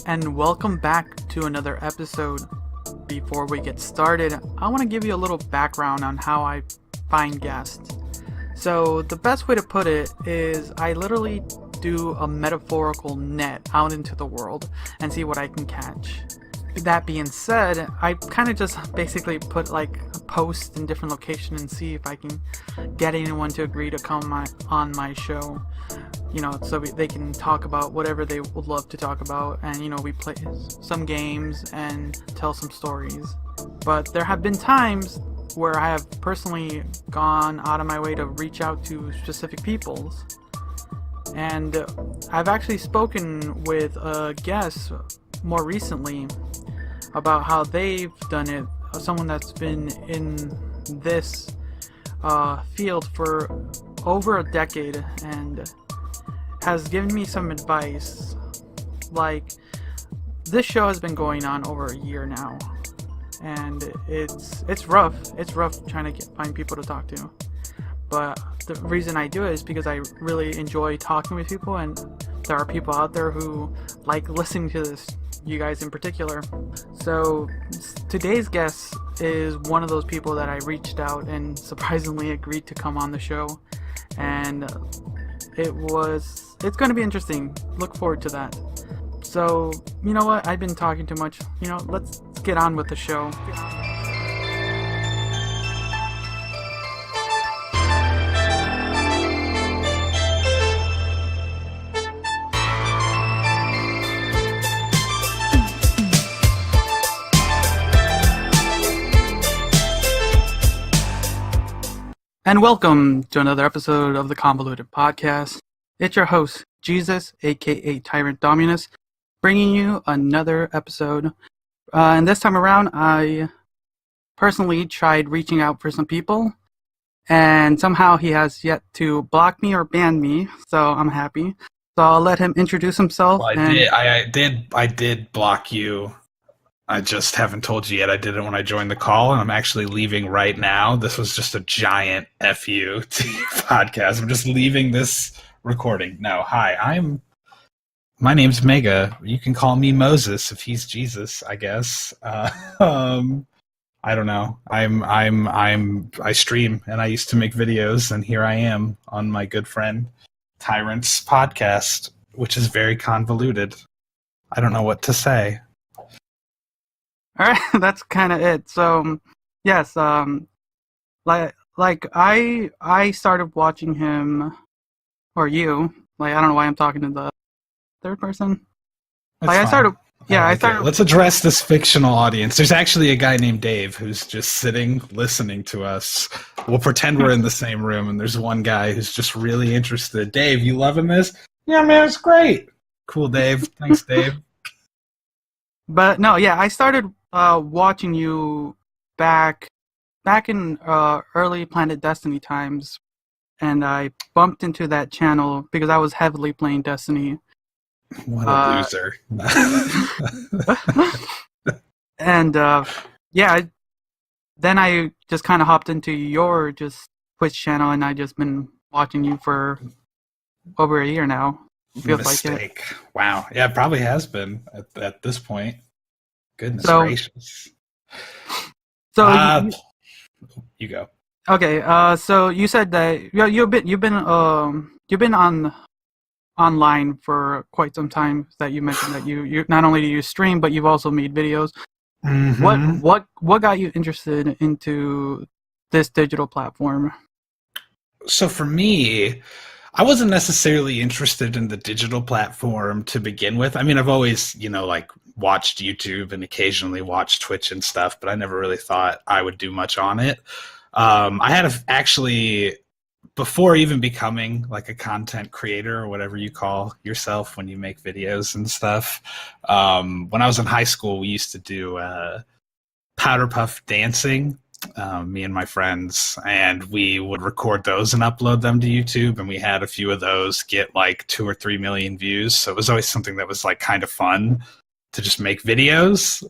and welcome back to another episode. Before we get started, I want to give you a little background on how I find guests. So, the best way to put it is I literally do a metaphorical net out into the world and see what I can catch. That being said, I kind of just basically put like a post in different locations and see if I can get anyone to agree to come on my show. So they can talk about whatever they would love to talk about, and we play some games and tell some stories. But there have been times where I have personally gone out of my way to reach out to specific peoples. And I've actually spoken with a guest more recently about how they've done it. Someone that's been in this field for over a decade and has given me some advice. Like, this show has been going on over a year now, and it's rough. It's rough trying to find people to talk to. But the reason I do it is because I really enjoy talking with people, and there are people out there who like listening to this, you guys in particular. So today's guest is one of those people that I reached out and surprisingly agreed to come on the show, and it's going to be interesting. Look forward to that. So, you know what? I've been talking too much. Let's get on with the show. And welcome to another episode of the Convoluted Podcast. It's your host, Jesus, aka Tyrant Dominus, bringing you another episode. And this time around, I personally tried reaching out for some people, and somehow he has yet to block me or ban me, so I'm happy. So I'll let him introduce himself. Well, I did block you. I just haven't told you yet. I did it when I joined the call, and I'm actually leaving right now. This was just a giant F you to your podcast. I'm just leaving this recording. No, hi, my name's Mega. You can call me Moses if he's Jesus, I guess. I don't know. I stream, and I used to make videos, and here I am on my good friend Tyrant's podcast, which is very convoluted. I don't know what to say. Alright, that's kind of it. So, yes, like I started watching him, or you, I don't know why I'm talking to the third person. I started. Let's address this fictional audience. There's actually a guy named Dave who's just sitting, listening to us. We'll pretend we're in the same room, and there's one guy who's just really interested. Dave, you loving this? Yeah, man, it's great. Cool, Dave. Thanks, Dave. But no, yeah, I started watching you back in early Planet Destiny times, and I bumped into that channel because I was heavily playing Destiny. What a loser. And yeah, then I just kind of hopped into your Twitch channel, and I just been watching you for over a year now. Feels Mistake. like it. Wow. Yeah, it probably has been at this point. Goodness gracious. So you go. Okay. So you said that you've been online for quite some time. That you mentioned that you not only do you stream, but you've also made videos. Mm-hmm. What got you interested into this digital platform? So for me, I wasn't necessarily interested in the digital platform to begin with. I mean, I've always, watched YouTube and occasionally watched Twitch and stuff, but I never really thought I would do much on it. I had actually, before even becoming like a content creator or whatever you call yourself when you make videos and stuff, when I was in high school, we used to do powder puff dancing. Me and my friends, and we would record those and upload them to YouTube, and we had a few of those get like 2 or 3 million views, so it was always something that was like kind of fun to just make videos.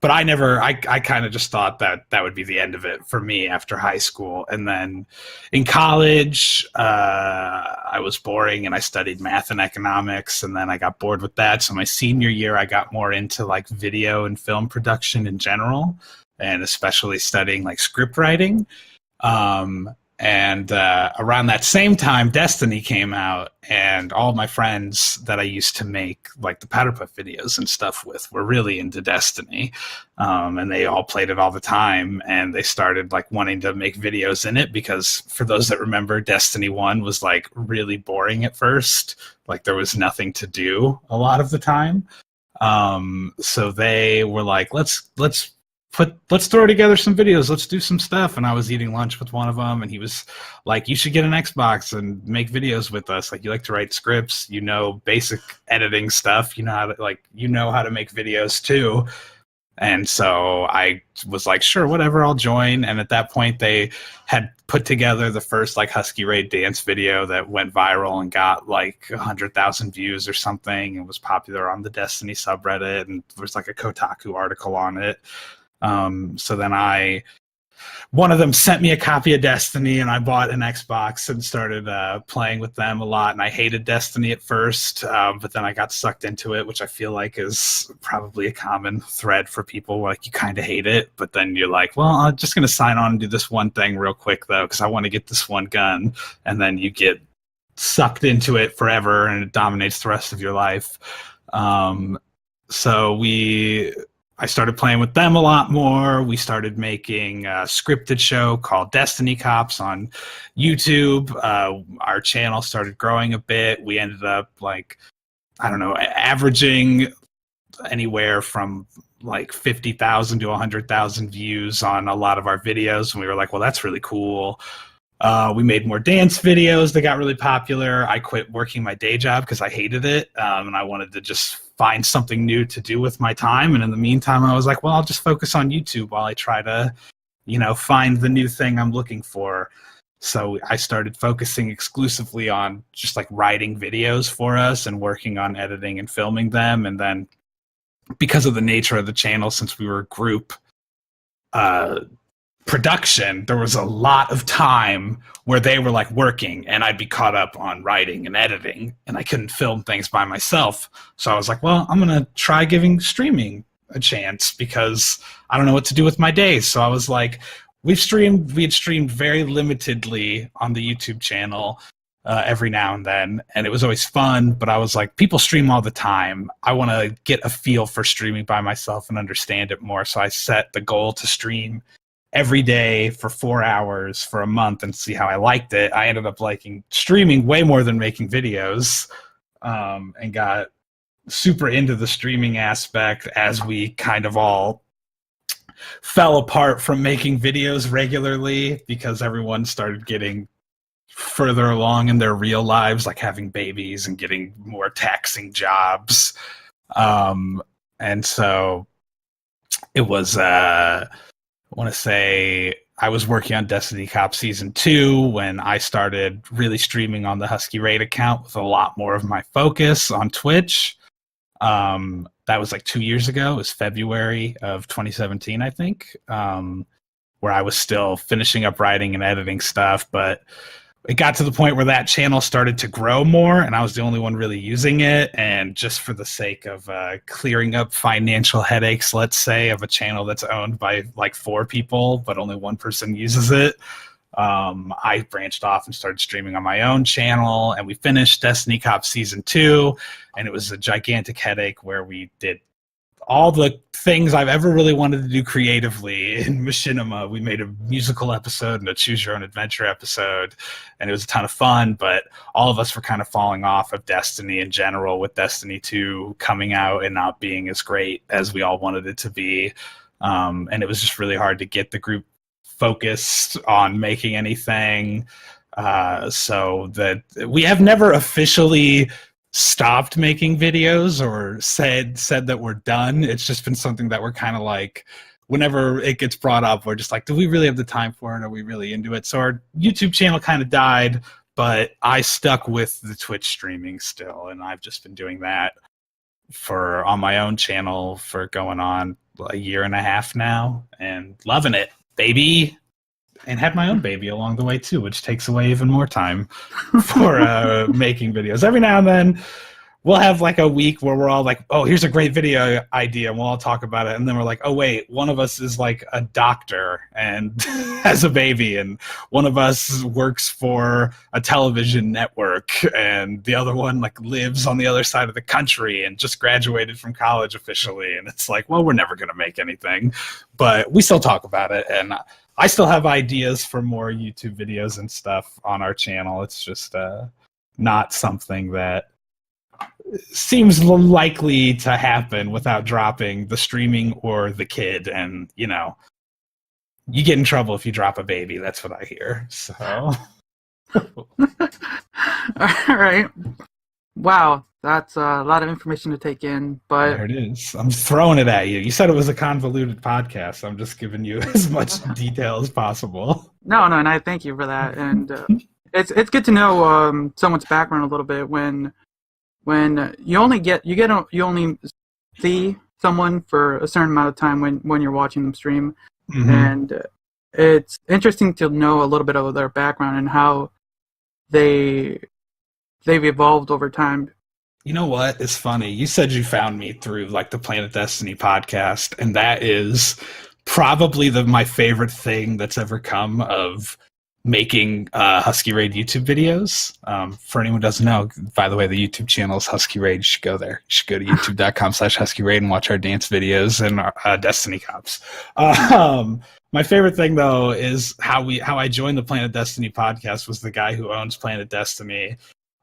but I kind of just thought that that would be the end of it for me after high school. And then in college, I was boring and I studied math and economics, and then I got bored with that. So my senior year, I got more into like video and film production in general, and especially studying like script writing. And around that same time, Destiny came out, and all my friends that I used to make like the Powder Puff videos and stuff with were really into Destiny, and they all played it all the time, and they started like wanting to make videos in it because, for those that remember, Destiny 1 was like really boring at first. Like there was nothing to do a lot of the time. So they were like, let's throw together some videos. Let's do some stuff. And I was eating lunch with one of them, and he was like, you should get an Xbox and make videos with us. Like, you like to write scripts, you know, basic editing stuff, you know how to make videos too. And so I was like, sure, whatever, I'll join. And at that point, they had put together the first like Husky Raid dance video that went viral and got like 100,000 views or something, and was popular on the Destiny subreddit. And there was like a Kotaku article on it. So then one of them sent me a copy of Destiny, and I bought an Xbox and started playing with them a lot. And I hated Destiny at first, but then I got sucked into it, which I feel like is probably a common thread for people. Like, you kind of hate it, but then you're like, well, I'm just going to sign on and do this one thing real quick, though, because I want to get this one gun. And then you get sucked into it forever, and it dominates the rest of your life. I started playing with them a lot more. We started making a scripted show called Destiny Cops on YouTube. Our channel started growing a bit. We ended up averaging anywhere from like 50,000 to 100,000 views on a lot of our videos. And we were like, well, that's really cool. We made more dance videos that got really popular. I quit working my day job because I hated it. And I wanted to just find something new to do with my time. And in the meantime, I was like, well, I'll just focus on YouTube while I try to, find the new thing I'm looking for. So I started focusing exclusively on just like writing videos for us and working on editing and filming them. And then because of the nature of the channel, since we were a group, production, there was a lot of time where they were like working and I'd be caught up on writing and editing, and I couldn't film things by myself. So I was like, well, I'm gonna try giving streaming a chance because I don't know what to do with my days. So I was like, we had streamed very limitedly on the YouTube channel every now and then, and it was always fun, but I was like, people stream all the time. I want to get a feel for streaming by myself and understand it more. So I set the goal to stream every day for 4 hours for a month and see how I liked it. I ended up liking streaming way more than making videos, and got super into the streaming aspect as we kind of all fell apart from making videos regularly because everyone started getting further along in their real lives, like having babies and getting more taxing jobs. And so it was, I want to say I was working on Destiny Cop Season 2 when I started really streaming on the Husky Raid account with a lot more of my focus on Twitch. That was like 2 years ago. It was February of 2017, I think, where I was still finishing up writing and editing stuff. But it got to the point where that channel started to grow more, and I was the only one really using it. And just for the sake of clearing up financial headaches, let's say, of a channel that's owned by like 4 people, but only one person uses it, I branched off and started streaming on my own channel, and we finished Destiny Cop Season 2, and it was a gigantic headache where we did all the things I've ever really wanted to do creatively in machinima. We made a musical episode and a choose your own adventure episode, and it was a ton of fun, but all of us were kind of falling off of Destiny in general, with Destiny 2 coming out and not being as great as we all wanted it to be. And it was just really hard to get the group focused on making anything. So that we have never officially stopped making videos or said that we're done. It's just been something that we're kind of like, whenever it gets brought up, we're just like, do we really have the time for it? Are we really into it? So our YouTube channel kind of died, but I stuck with the Twitch streaming still, and I've just been doing that for on my own channel for going on a year and a half now, and loving it, baby. And had my own baby along the way too, which takes away even more time for making videos. Every now and then we'll have like a week where we're all like, oh, here's a great video idea, and we'll all talk about it. And then we're like, oh, wait, one of us is like a doctor and has a baby, and one of us works for a television network, and the other one like lives on the other side of the country and just graduated from college officially. And it's like, well, we're never going to make anything, but we still talk about it. And I still have ideas for more YouTube videos and stuff on our channel. It's just not something that seems likely to happen without dropping the streaming or the kid. And, you know, you get in trouble if you drop a baby. That's what I hear. So. All right. Wow. That's a lot of information to take in, but there it is. I'm throwing it at you. You said it was a convoluted podcast. I'm just giving you as much detail as possible. No, and I thank you for that. And it's good to know someone's background a little bit when you only see someone for a certain amount of time when you're watching them stream. Mm-hmm. And it's interesting to know a little bit of their background and how they've evolved over time. You know what? It's funny. You said you found me through like the Planet Destiny podcast, and that is probably my favorite thing that's ever come of making Husky Raid YouTube videos. For anyone who doesn't know, by the way, the YouTube channel is Husky Raid. You should go there. You should go to youtube.com/Husky Raid and watch our dance videos and our Destiny Cops. My favorite thing though is how I joined the Planet Destiny podcast was the guy who owns Planet Destiny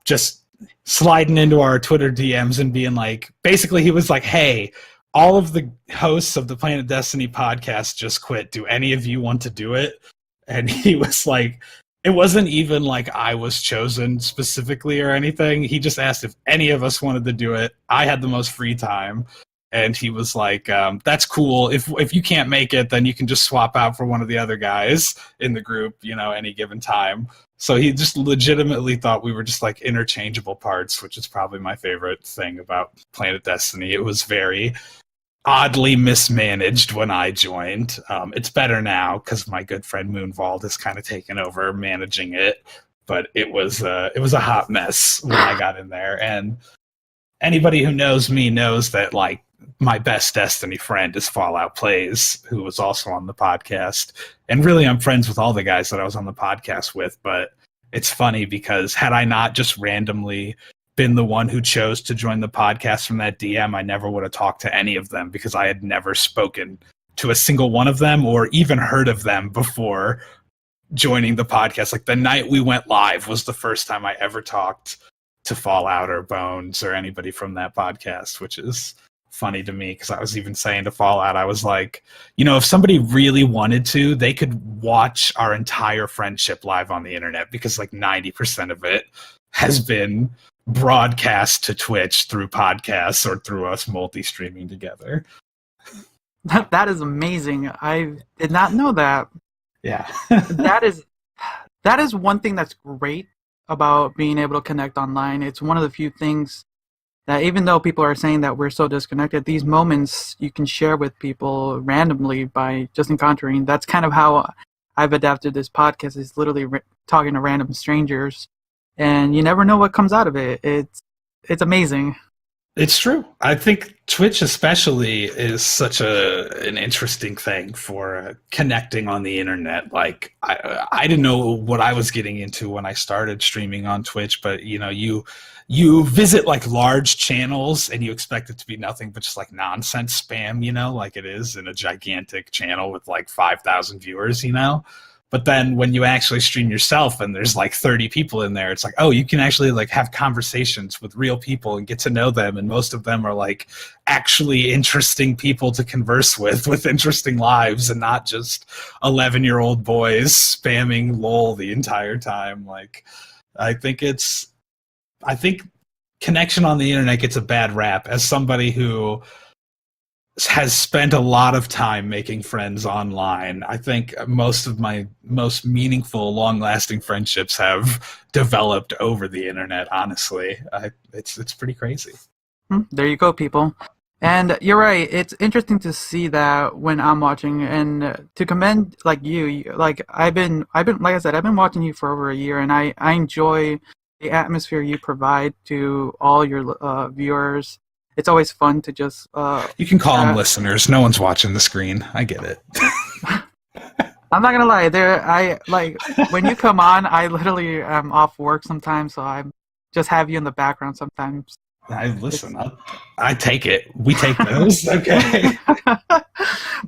just sliding into our Twitter DMs and being like, basically he was like, hey, all of the hosts of the Planet Destiny podcast just quit. Do any of you want to do it? And he was like, it wasn't even like I was chosen specifically or anything. He just asked if any of us wanted to do it. I had the most free time. And he was like, that's cool. If you can't make it, then you can just swap out for one of the other guys in the group, you know, any given time. So he just legitimately thought we were just like interchangeable parts, which is probably my favorite thing about Planet Destiny. It was very oddly mismanaged when I joined. It's better now because my good friend Moonvald has kind of taken over managing it, but it was a hot mess when I got in there. And anybody who knows me knows that like my best Destiny friend is Fallout Plays, who was also on the podcast. And really I'm friends with all the guys that I was on the podcast with, but it's funny because had I not just randomly been the one who chose to join the podcast from that DM, I never would have talked to any of them because I had never spoken to a single one of them or even heard of them before joining the podcast. Like the night we went live was the first time I ever talked to Fallout or Bones or anybody from that podcast, which is funny to me because I was even saying to Fallout, I was like, you know, if somebody really wanted to, they could watch our entire friendship live on the internet because like 90% of it has been broadcast to Twitch through podcasts or through us multi-streaming together. That is amazing. I did not know that. Yeah. that is one thing that's great about being able to connect online. It's one of the few things that even though people are saying that we're so disconnected, these moments you can share with people randomly by just encountering. That's kind of how I've adapted this podcast, is literally talking to random strangers, and you never know what comes out of it. It's amazing. It's true. I think Twitch especially is such an interesting thing for connecting on the internet. Like I didn't know what I was getting into when I started streaming on Twitch, but you know, you visit like large channels and you expect it to be nothing but just like nonsense spam, you know, like it is in a gigantic channel with like 5,000 viewers, you know. But then when you actually stream yourself and there's like 30 people in there, it's like, oh, you can actually like have conversations with real people and get to know them. And most of them are like actually interesting people to converse with interesting lives and not just 11-year-old boys spamming LOL the entire time. Like, I think connection on the internet gets a bad rap. As somebody who has spent a lot of time making friends online, I think most of my most meaningful, long-lasting friendships have developed over the internet. Honestly, it's pretty crazy. There you go, people. And you're right. It's interesting to see that when I'm watching, and to commend like like like I said, I've been watching you for over a year, and I enjoy the atmosphere you provide to all your viewers. It's always fun to just You can call them listeners. No one's watching the screen. I get it. I'm not gonna lie. I like when you come on. I literally am off work sometimes, so I just have you in the background sometimes. I listen. I take it. We take those. Okay.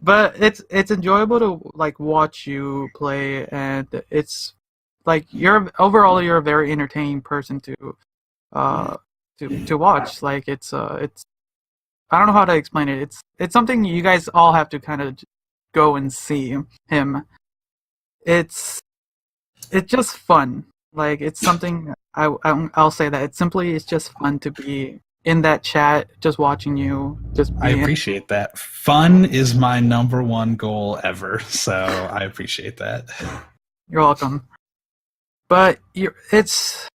But it's enjoyable to like watch you play, and it's like you're a very entertaining person to watch. Like it's I don't know how to explain it. It's something you guys all have to kind of go and see him. It's just fun. Like it's something I'll say that it's just fun to be in that chat, just watching you. I appreciate that. Fun is my number one goal ever, so I appreciate that. You're welcome. But it's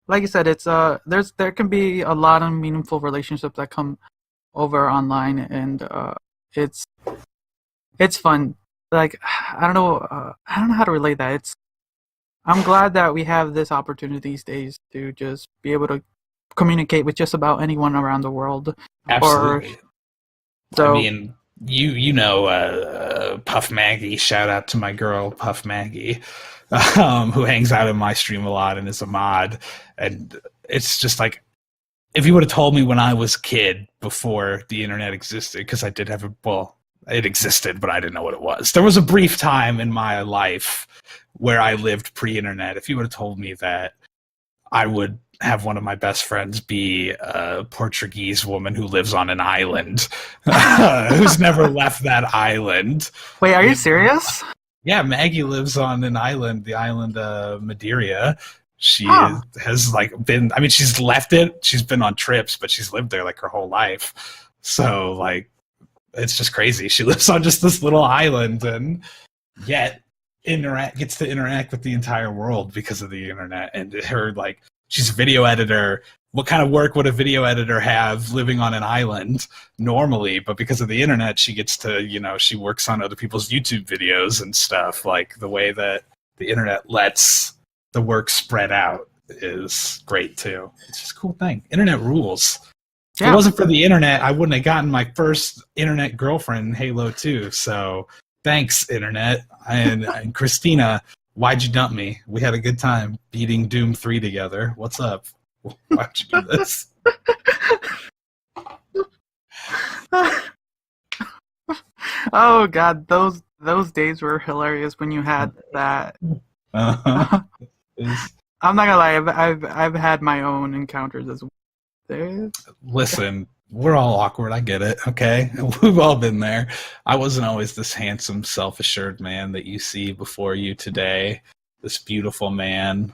like you said, it's there can be a lot of meaningful relationships that come over online, and it's fun. Like I don't know how to relate that. I'm glad that we have this opportunity these days to just be able to communicate with just about anyone around the world. Absolutely. So, I mean, you know, Puff Maggie. Shout out to my girl Puff Maggie, who hangs out in my stream a lot and is a mod. And it's just like, if you would have told me when I was a kid before the internet existed, because I did have it existed, but I didn't know what it was. There was a brief time in my life where I lived pre-internet. If you would have told me that I would have one of my best friends be a Portuguese woman who lives on an island, who's never left that island. Wait, are you serious? Yeah, Maggie lives on an island, the island Madeira. She has like been, I mean, she's left it. She's been on trips, but she's lived there like her whole life. So like, it's just crazy. She lives on just this little island, and yet gets to interact with the entire world because of the internet. And her, like, she's a video editor. What kind of work would a video editor have living on an island normally? But because of the internet, she gets to, you know, she works on other people's YouTube videos and stuff. Like, the way that the internet lets the work spread out is great too. It's just a cool thing. Internet rules. Yeah. If it wasn't for the internet, I wouldn't have gotten my first internet girlfriend, Halo 2. So thanks, internet. And Christina, why'd you dump me? We had a good time beating Doom 3 together. What's up? Why'd you do this? Oh God, those days were hilarious when you had that. Uh-huh. I'm not gonna lie, I've had my own encounters as well. Listen, we're all awkward. I get it. Okay, we've all been there. I wasn't always this handsome, self-assured man that you see before you today. This beautiful man,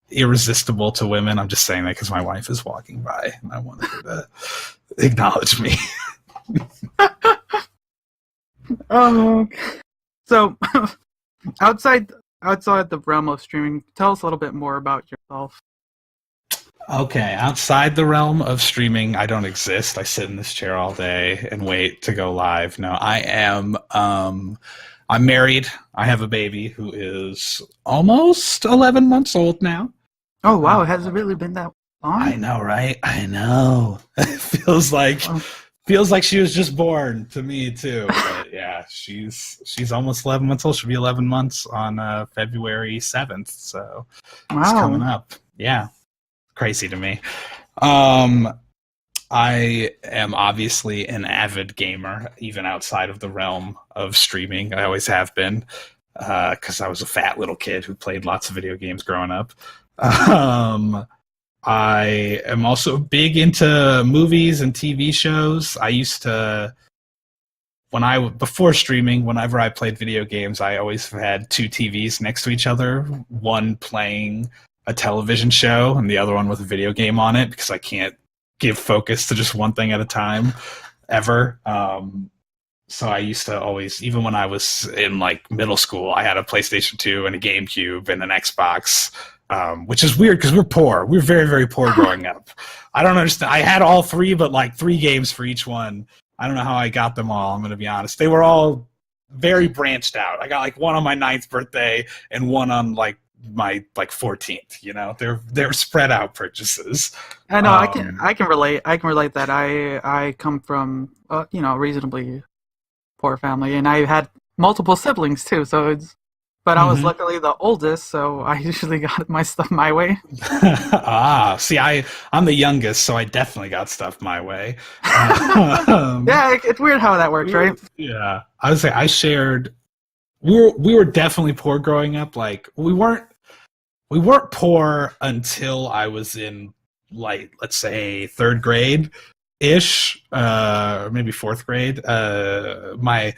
irresistible to women. I'm just saying that because my wife is walking by and I wanted her to acknowledge me. So outside the realm of streaming, tell us a little bit more about yourself. Okay, outside the realm of streaming, I don't exist. I sit in this chair all day and wait to go live. No, I am. I'm married. I have a baby who is almost 11 months old now. Oh wow, has it really been that long? I know, right? I know. It feels like she was just born to me too. But yeah, she's almost 11 months old. She'll be 11 months on February 7th. So It's coming up. Yeah. Crazy to me. I am obviously an avid gamer, even outside of the realm of streaming. I always have been, because I was a fat little kid who played lots of video games growing up. I am also big into movies and TV shows. I used to, before streaming, whenever I played video games, I always had two TVs next to each other, one playing a television show and the other one with a video game on it, because I can't give focus to just one thing at a time ever. So I used to always, even when I was in like middle school, I had a PlayStation 2 and a GameCube and an Xbox which is weird because we're poor. We were very, very poor growing up. I don't understand. I had all three, but like 3 games for each one. I don't know how I got them all. I'm going to be honest. They were all very branched out. I got like one on my 9th birthday and one on like my 14th. You know, they're spread out purchases. I know. I can relate. I can relate that. I come from a reasonably poor family, and I had multiple siblings too. So but I was luckily the oldest, so I usually got my stuff my way. See, I'm the youngest, so I definitely got stuff my way. Yeah, it's weird how that works, right? Yeah, I would say I shared. We were definitely poor growing up. Like we weren't poor until I was in like, let's say 3rd grade ish, maybe 4th grade. My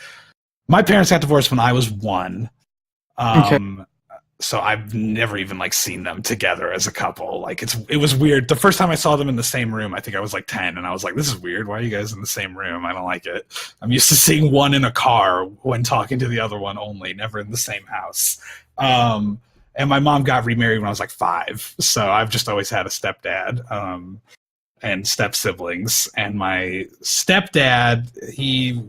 parents got divorced when I was 1. Okay. So I've never even like seen them together as a couple. Like it was weird. The first time I saw them in the same room, I think I was like 10, and I was like, "This is weird. Why are you guys in the same room? I don't like it." I'm used to seeing one in a car when talking to the other one only, never in the same house. And my mom got remarried when I was like 5, so I've just always had a stepdad. And step siblings, and my stepdad, he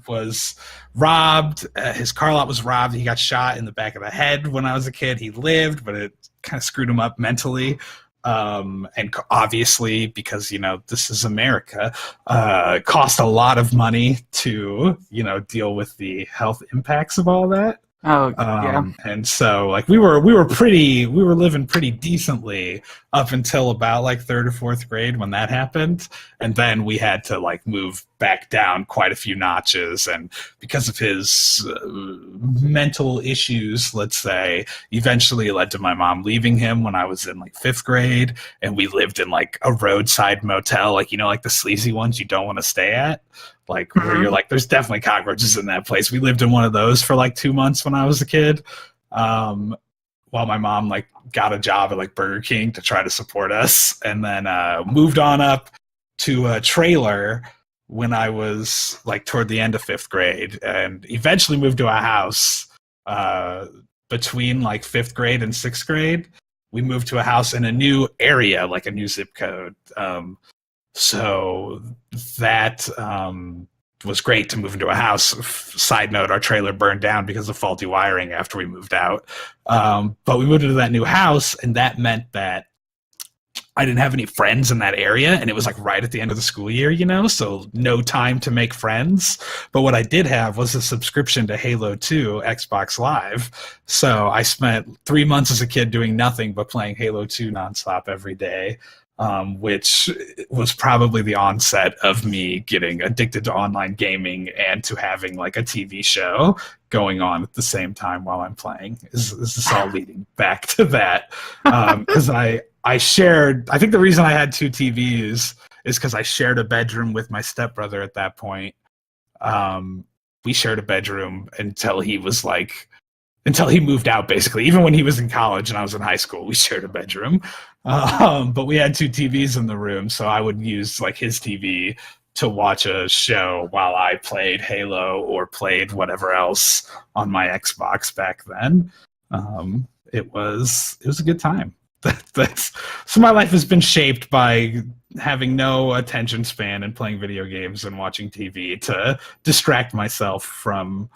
was robbed. His car lot was robbed. He got shot in the back of the head when I was a kid. He lived, but it kind of screwed him up mentally. And obviously, because this is America, cost a lot of money to deal with the health impacts of all that. Oh, yeah. And so like we were living pretty decently up until about like 3rd or 4th grade when that happened. And then we had to like move back down quite a few notches. And because of his mental issues, let's say, eventually led to my mom leaving him when I was in like 5th grade. And we lived in like a roadside motel, like, like the sleazy ones you don't want to stay at. Like where you're like, there's definitely cockroaches in that place. We lived in one of those for like 2 months when I was a kid, while my mom like got a job at like Burger King to try to support us, and then moved on up to a trailer when I was like toward the end of 5th grade, and eventually moved to a house between like 5th grade and 6th grade. We moved to a house in a new area, like a new zip code. So that was great to move into a house. Side note, our trailer burned down because of faulty wiring after we moved out. But we moved into that new house, and that meant that I didn't have any friends in that area, and it was like right at the end of the school year, so no time to make friends. But what I did have was a subscription to Halo 2 Xbox Live. So I spent 3 months as a kid doing nothing but playing Halo 2 nonstop every day. Which was probably the onset of me getting addicted to online gaming and to having like a TV show going on at the same time while I'm playing. Is this all leading back to that? Because I think the reason I had 2 TVs is because I shared a bedroom with my stepbrother at that point. We shared a bedroom until he moved out, basically. Even when he was in college and I was in high school, we shared a bedroom. But we had 2 TVs in the room, so I would use like his TV to watch a show while I played Halo or played whatever else on my Xbox back then. It was a good time. So my life has been shaped by having no attention span and playing video games and watching TV to distract myself from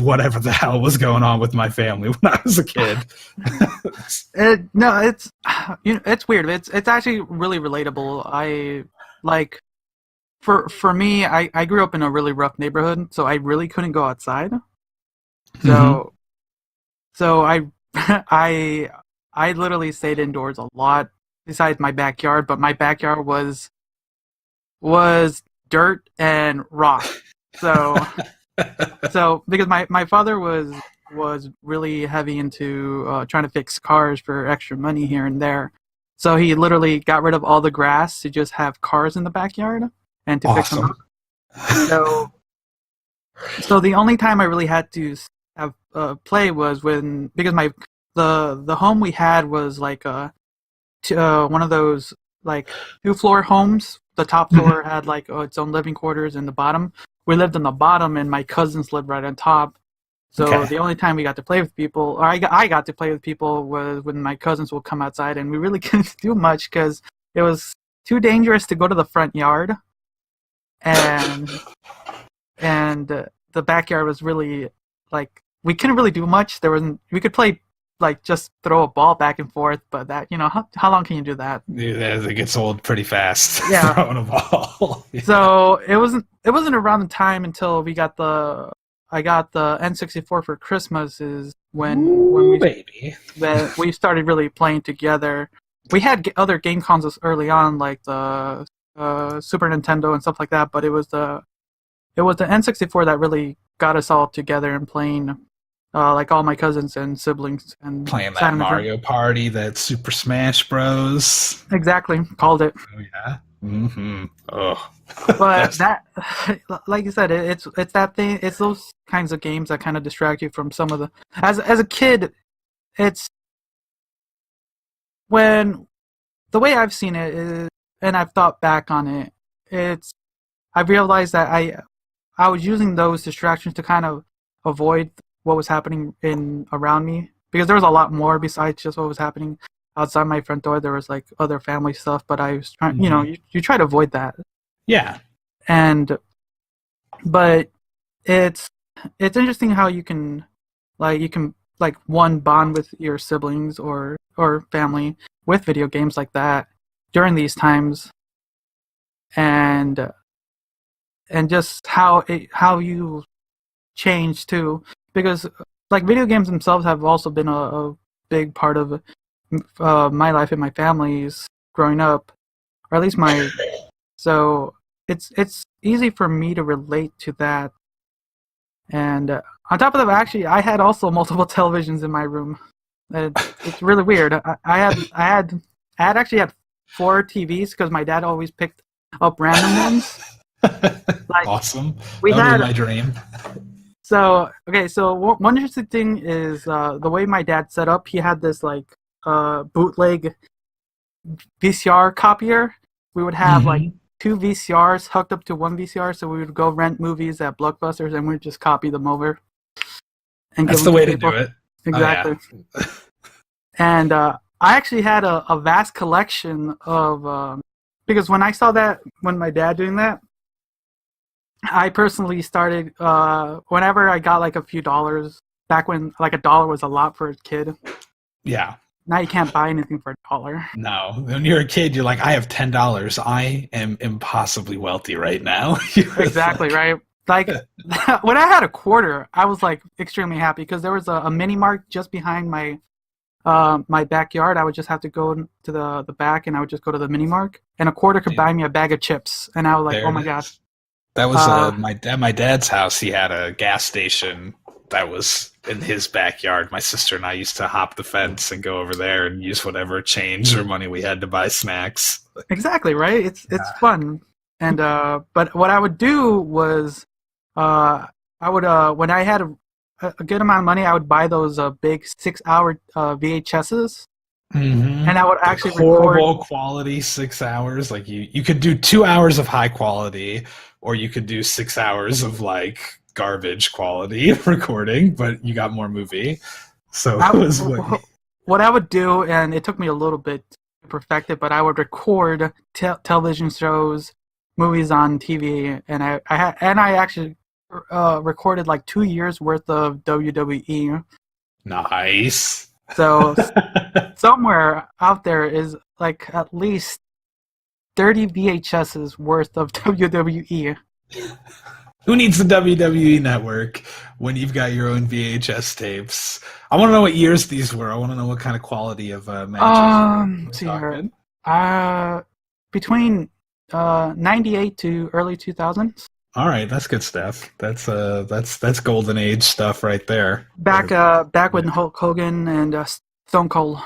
whatever the hell was going on with my family when I was a kid. No, it's weird. It's actually really relatable. I like for me, I grew up in a really rough neighborhood, so I really couldn't go outside. So I I literally stayed indoors a lot besides my backyard, but my backyard was dirt and rock. So because my father was really heavy into trying to fix cars for extra money here and there. So he literally got rid of all the grass to just have cars in the backyard and to fix them up. So the only time I really had to have play was because the home we had was like one of those like 2-floor homes. The top floor had like its own living quarters, and the bottom we lived on the bottom, and my cousins lived right on top. So Okay. the only time we got to play with people, or I got to play with people, was when my cousins would come outside, and we really couldn't do much because it was too dangerous to go to the front yard, and the backyard was really like we couldn't really do much. There wasn't we could play like just throw a ball back and forth, but that how long can you do that? Yeah, it gets old pretty fast. Yeah. Throwing a ball. Yeah. So it wasn't around the time until I got the N64 for Christmas is when Ooh, baby. we started really playing together. We had other game consoles early on, like the Super Nintendo and stuff like that, but it was the N64 that really got us all together and playing, like all my cousins and siblings and Playing that Saturn Mario Party, that Super Smash Bros. Exactly, called it. Oh yeah. Mm-hmm. Oh. But that, like you said, it's that thing. It's those kinds of games that kind of distract you from some of the. As a kid, it's when the way I've seen it is, and I've thought back on it. I've realized that I was using those distractions to kind of avoid what was happening around me, because there was a lot more besides just what was happening outside my front door. There was like other family stuff, but I was trying. You try to avoid that. Yeah. But it's interesting how you can one bond with your siblings or family with video games like that during these times, and just how you change too, because like video games themselves have also been a big part of my life and my family's growing up, or at least my. So it's easy for me to relate to that. And on top of that, actually, I had also multiple televisions in my room. It's really weird. I actually had 4 TVs because my dad always picked up random ones. Like, awesome. We that had was my dream. So okay, so one interesting thing is the way my dad set up. He had this like bootleg VCR copier. We would have like 2 VCRs hooked up to 1 VCR, so we would go rent movies at Blockbusters and we'd just copy them over. And That's give the them way to people. do it. Exactly. Oh, yeah. And I actually had a vast collection of because when I saw that, when my dad doing that, I personally started whenever I got like a few dollars, back when like $1 was a lot for a kid. Yeah. Now you can't buy anything for $1. No. When you're a kid, you're like, I have $10. I am impossibly wealthy right now. Exactly, right? Like when I had a quarter, I was like extremely happy because there was a mini mart just behind my my backyard. I would just have to go to the back, and I would just go to the mini mart, and a quarter could buy me a bag of chips, and I was like, There oh my it gosh. is. That was my dad's house. He had a gas station that was in his backyard. My sister and I used to hop the fence and go over there and use whatever change or money we had to buy snacks. Exactly, right? It's fun. And but what I would do was I would when I had a good amount of money, I would buy those big 6-hour VHSs. Mm-hmm. And I would actually horrible record quality 6 hours. Like you could do 2 hours of high quality, or you could do 6 hours of like garbage quality recording, but you got more movie. So it was what I would do, and it took me a little bit to perfect it, but I would record television shows, movies on TV, and I actually recorded like 2 years worth of WWE. Nice. So somewhere out there is like at least 30 VHSs worth of WWE. Who needs the WWE network when you've got your own VHS tapes? I want to know what years these were. I want to know what kind of quality of matches. See here. Between 98 to early 2000s. All right, that's good stuff. That's golden age stuff right there. Back when Hulk Hogan and Stone Cold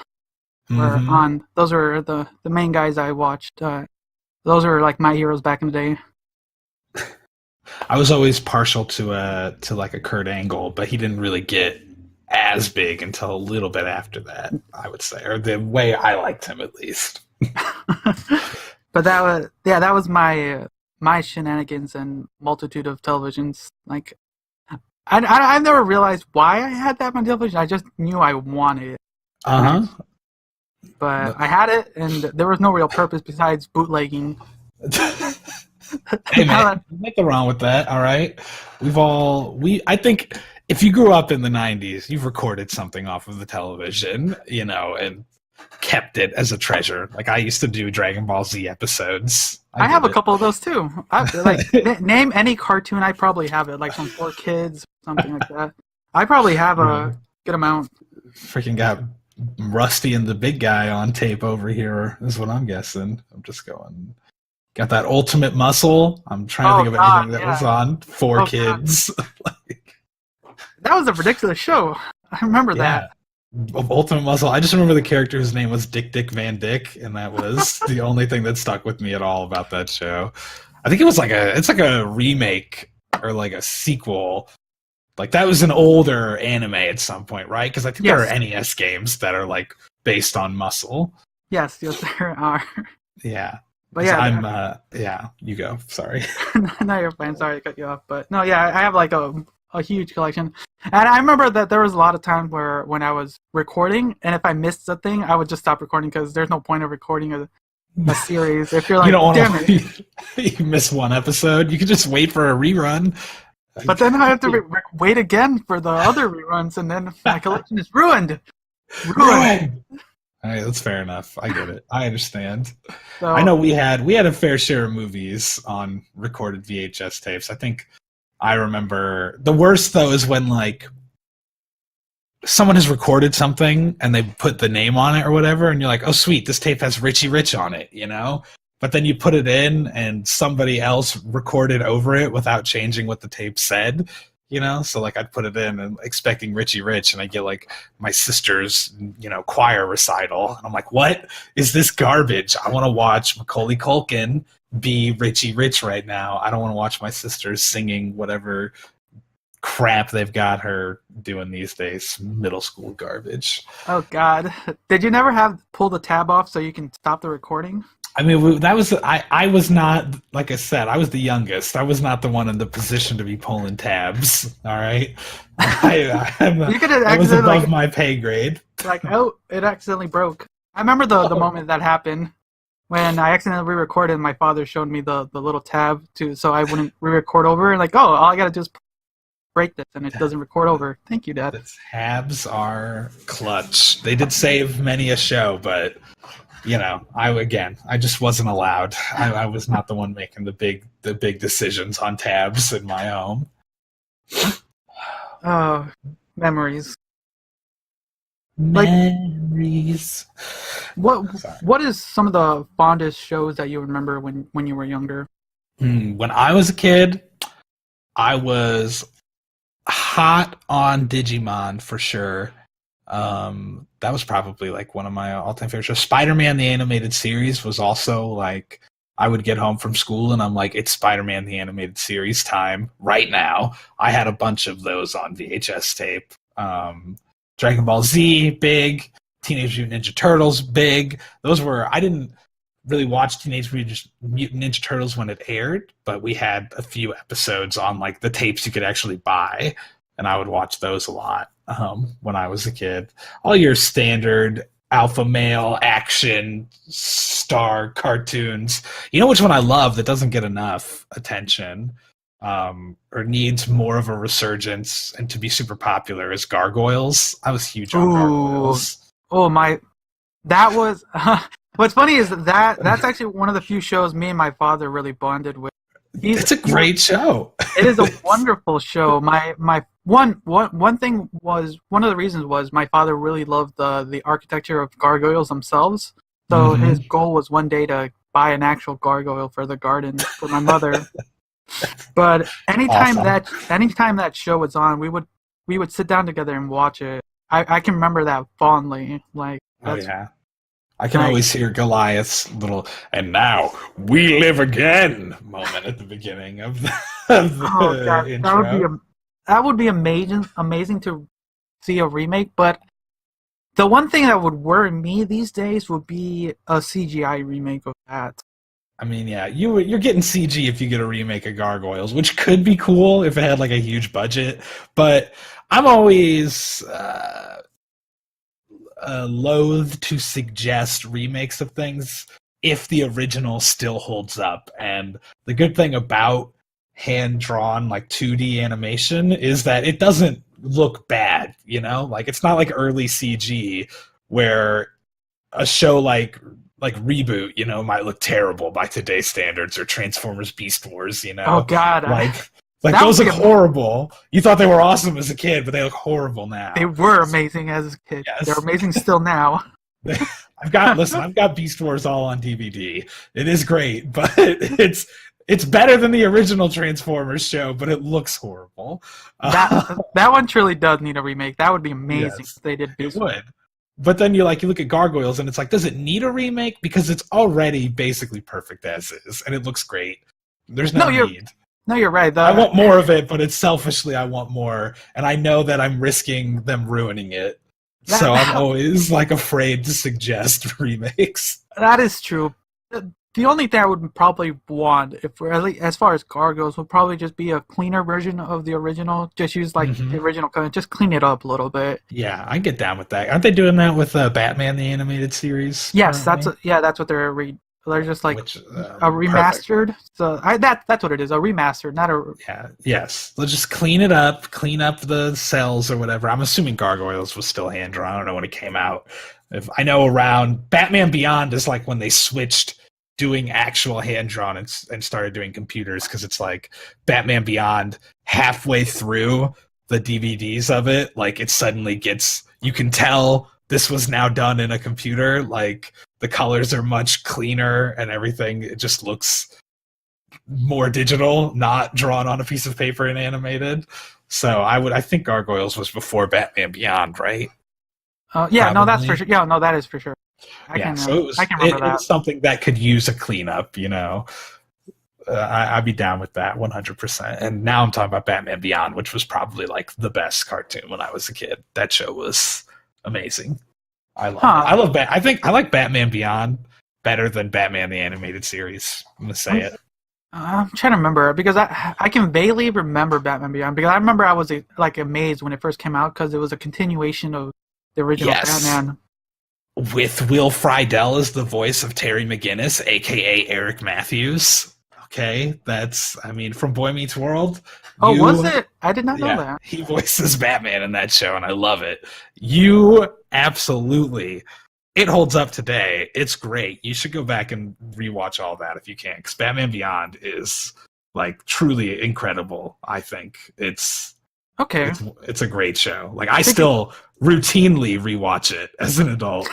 were on. Those are the main guys I watched. Those are like my heroes back in the day. I was always partial to like a Kurt Angle, but he didn't really get as big until a little bit after that, I would say, or the way I liked him at least. But that was my shenanigans and multitude of televisions. Like I never realized why I had that on television. I just knew I wanted it. Uh But I had it, and there was no real purpose besides bootlegging. huh. Hey man, nothing wrong with that. All right, I think if you grew up in the '90s, you've recorded something off of the television, and kept it as a treasure. Like I used to do Dragon Ball Z episodes. I have a couple of those too. Name any cartoon, I probably have it. Like from 4Kids, something like that. I probably have a good amount. Freaking got Rusty and the Big Guy on tape over here, is what I'm guessing. I'm just going. Got that Ultimate Muscle. I'm trying to think of anything that was on 4Kids. That was a ridiculous show. I remember that. Ultimate Muscle. I just remember the character whose name was Dick Van Dyke, and that was the only thing that stuck with me at all about that show. I think it was it's like a remake or like a sequel. Like that was an older anime at some point, right? Because I think there are NES games that are like based on Muscle. Yes, there are. Yeah. But you go. Sorry. No, you're fine. Sorry to cut you off. But no, yeah, I have like a huge collection. And I remember that there was a lot of times when I was recording, and if I missed something, I would just stop recording because there's no point of recording a series. If you're like, damn it. You miss one episode, you could just wait for a rerun. But then I have to wait again for the other reruns, and then my collection is ruined. Ruined. All right, that's fair enough. I get it. I understand. So, I know we had a fair share of movies on recorded VHS tapes. I think I remember the worst though is when like someone has recorded something and they put the name on it or whatever, and you're like, oh sweet, this tape has Richie Rich on it, But then you put it in and somebody else recorded over it without changing what the tape said. So like I'd put it in and expecting Richie Rich, and I get like my sister's, choir recital, and I'm like, what is this garbage? I want to watch Macaulay Culkin be Richie Rich right now. I don't want to watch my sister singing whatever crap they've got her doing these days. Middle school garbage. Oh God! Did you never pull the tab off so you can stop the recording? I mean, that was I was not, like I said, I was the youngest. I was not the one in the position to be pulling tabs. All right, I was above my pay grade. Like, oh, it accidentally broke. I remember the moment that happened when I accidentally re-recorded. My father showed me the little tab so I wouldn't re-record over. Like, oh, all I gotta do is break this and it doesn't record over. Thank you, Dad. The tabs are clutch. They did save many a show, but. I just wasn't allowed. I was not the one making the big decisions on tabs in my home. Oh, memories. Memories. What is some of the fondest shows that you remember when you were younger? When I was a kid, I was hot on Digimon for sure. That was probably like one of my all-time favorite shows. Spider-Man the Animated Series was also like, I would get home from school and I'm like, it's Spider-Man the Animated Series time right now. I had a bunch of those on VHS tape. Dragon Ball Z, big. Teenage Mutant Ninja Turtles, big. I didn't really watch Teenage Mutant Ninja Turtles when it aired, but we had a few episodes on like the tapes you could actually buy, and I would watch those a lot. When I was a kid. All your standard alpha male action star cartoons. You know which one I love that doesn't get enough attention or needs more of a resurgence and to be super popular is Gargoyles. I was huge on Gargoyles. Oh my, that was what's funny is that's actually one of the few shows me and my father really bonded with. It's a great show. It is a wonderful show. My one thing was, one of the reasons was my father really loved the architecture of gargoyles themselves. So his goal was one day to buy an actual gargoyle for the garden for my mother. But anytime that show was on, we would sit down together and watch it. I can remember that fondly. Like, oh yeah. I can always hear Goliath's little "and now we live again" moment at the beginning of the intro. That would be amazing to see a remake. But the one thing that would worry me these days would be a CGI remake of that. I mean, yeah, you're getting CG if you get a remake of Gargoyles, which could be cool if it had like a huge budget. But I'm always loath to suggest remakes of things if the original still holds up. And the good thing about hand-drawn like 2D animation is that it doesn't look bad, you know? Like it's not like early CG where a show like Reboot, you know, might look terrible by today's standards, or Transformers Beast Wars, you know? Oh God, like those look horrible. You thought they were awesome as a kid, but they look horrible now. they were amazing as a kid. Yes. They're amazing still now. I've got Beast Wars all on DVD. It is great, but it's better than the original Transformers show, but it looks horrible. That one truly does need a remake. That would be amazing Yes, if they did. it would. But then you look at Gargoyles and it's like, does it need a remake? Because it's already basically perfect as is, and it looks great. There's no need. No, you're right. I want more of it, but it's selfishly I want more, and I know that I'm risking them ruining it. So I'm always like afraid to suggest remakes. That is true. The only thing I would probably want, if we're as far as Gargoyles, would probably just be a cleaner version of the original. Just use like the original content, just clean it up a little bit. Yeah, I get down with that. Aren't they doing that with Batman the Animated Series? Yes, that's what they're just like a remastered. Perfect. So that's what it is, a remastered, not a. Yeah. Yes. Let's just clean it up, clean up the cells or whatever. I'm assuming Gargoyles was still hand drawn. I don't know when it came out. If I know around Batman Beyond is like when they switched doing actual hand drawn and started doing computers, because it's like Batman Beyond halfway through the DVDs of it, like it suddenly gets, you can tell this was now done in a computer. Like the colors are much cleaner and everything. It just looks more digital, not drawn on a piece of paper and animated. So I think Gargoyles was before Batman Beyond, right? Yeah, no, that's for sure. Yeah, no, that is for sure. I can remember that. It was something that could use a cleanup, you know. I'd be down with that 100%. And now I'm talking about Batman Beyond, which was probably like the best cartoon when I was a kid. That show was amazing. I love I think I like Batman Beyond better than Batman the Animated Series. I'm gonna say it. I'm trying to remember, because I can vaguely remember Batman Beyond, because I remember I was like amazed when it first came out, because it was a continuation of the original Batman. With Will Friedle as the voice of Terry McGinnis, aka Eric Matthews. Okay, that's, I mean, from Boy Meets World. Oh, was it? I did not know that. He voices Batman in that show, and I love it. You absolutely, it holds up today. It's great. You should go back and rewatch all that if you can, because Batman Beyond is like truly incredible. I think it's okay. It's a great show. Like I still routinely rewatch it as an adult.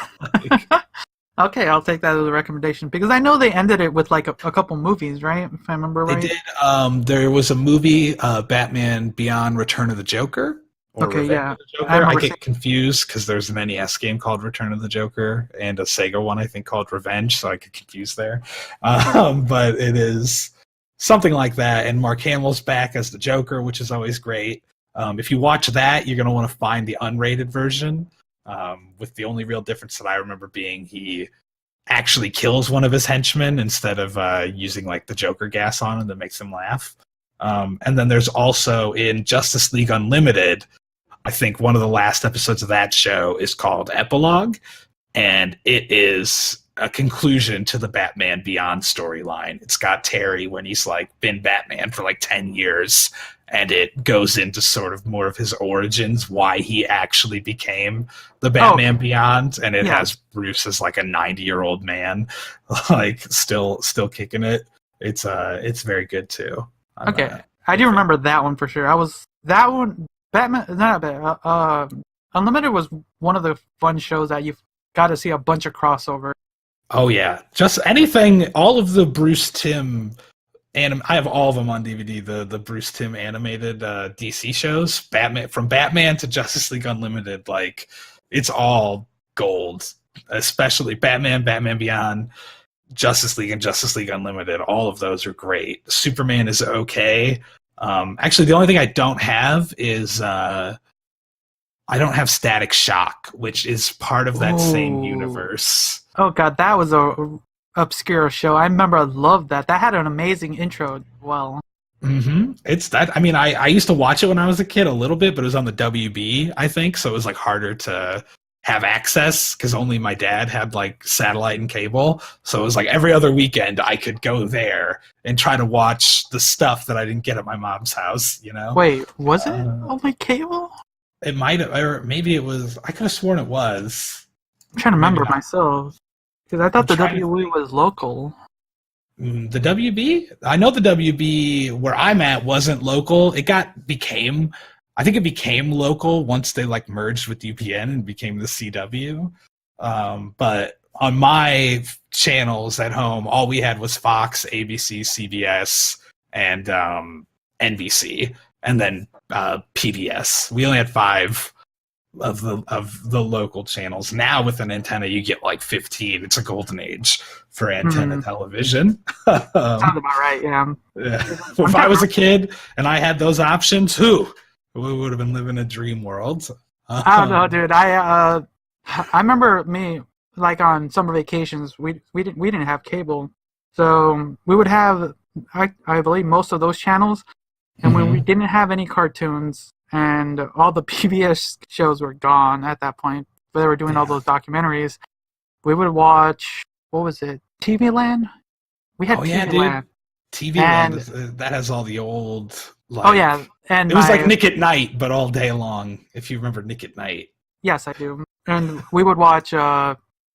Okay, I'll take that as a recommendation, because I know they ended it with like a couple movies, right? If I remember right. They did. There was a movie, Batman Beyond: Return of the Joker. Or okay, Revenge yeah. of the Joker. I get confused because there's an NES game called Return of the Joker and a Sega one I think called Revenge, so I get confused there. But it is something like that, and Mark Hamill's back as the Joker, which is always great. If you watch that, you're going to want to find the unrated version, with the only real difference that I remember being he actually kills one of his henchmen instead of using like the Joker gas on him that makes him laugh. And then there's also in Justice League Unlimited, I think one of the last episodes of that show is called Epilogue, and it is a conclusion to the Batman Beyond storyline. It's got Terry when he's like been Batman for like 10 years, and it goes into sort of more of his origins, why he actually became the Batman Beyond, and it has Bruce as like a 90-year-old man, like still kicking it. It's very good too. Okay, I do remember that one for sure. That one, Batman, not bad. Unlimited was one of the fun shows that you've got to see a bunch of crossover. Oh yeah, just anything, all of the Bruce Timm I have all of them on DVD. The Bruce Timm animated DC shows, from Batman to Justice League Unlimited, like it's all gold. Especially Batman, Batman Beyond, Justice League, and Justice League Unlimited. All of those are great. Superman is okay. Actually, the only thing I don't have is I don't have Static Shock, which is part of that same universe. Oh god, that was obscure show. I remember I loved that. That had an amazing intro as well. It's that. I mean, I used to watch it when I was a kid a little bit, but it was on the WB, I think, so it was like harder to have access because only my dad had like satellite and cable. So it was like every other weekend I could go there and try to watch the stuff that I didn't get at my mom's house. You know? Wait, was it only cable? It might have, or maybe it was. I could have sworn it was. I'm trying to remember myself because I thought the WB was local. The WB? I know the WB where I'm at wasn't local. I think it became local once they like merged with UPN and became the CW. But on my channels at home, all we had was Fox, ABC, CBS, and NBC, and then PBS. We only had 5 of the local channels. Now with an antenna, you get like 15. It's a golden age for antenna television. Sounds about right, yeah. If I was a kid and I had those options, we would have been living a dream world. I don't know, dude. I remember me like on summer vacations. We didn't have cable, so we would have I believe most of those channels. And when we didn't have any cartoons and all the PBS shows were gone at that point, but they were doing all those documentaries, we would watch, what was it, TV Land? We had TV Land. TV Land, that has all the old... And it was like Nick at Night, but all day long, if you remember Nick at Night. Yes, I do. And we would watch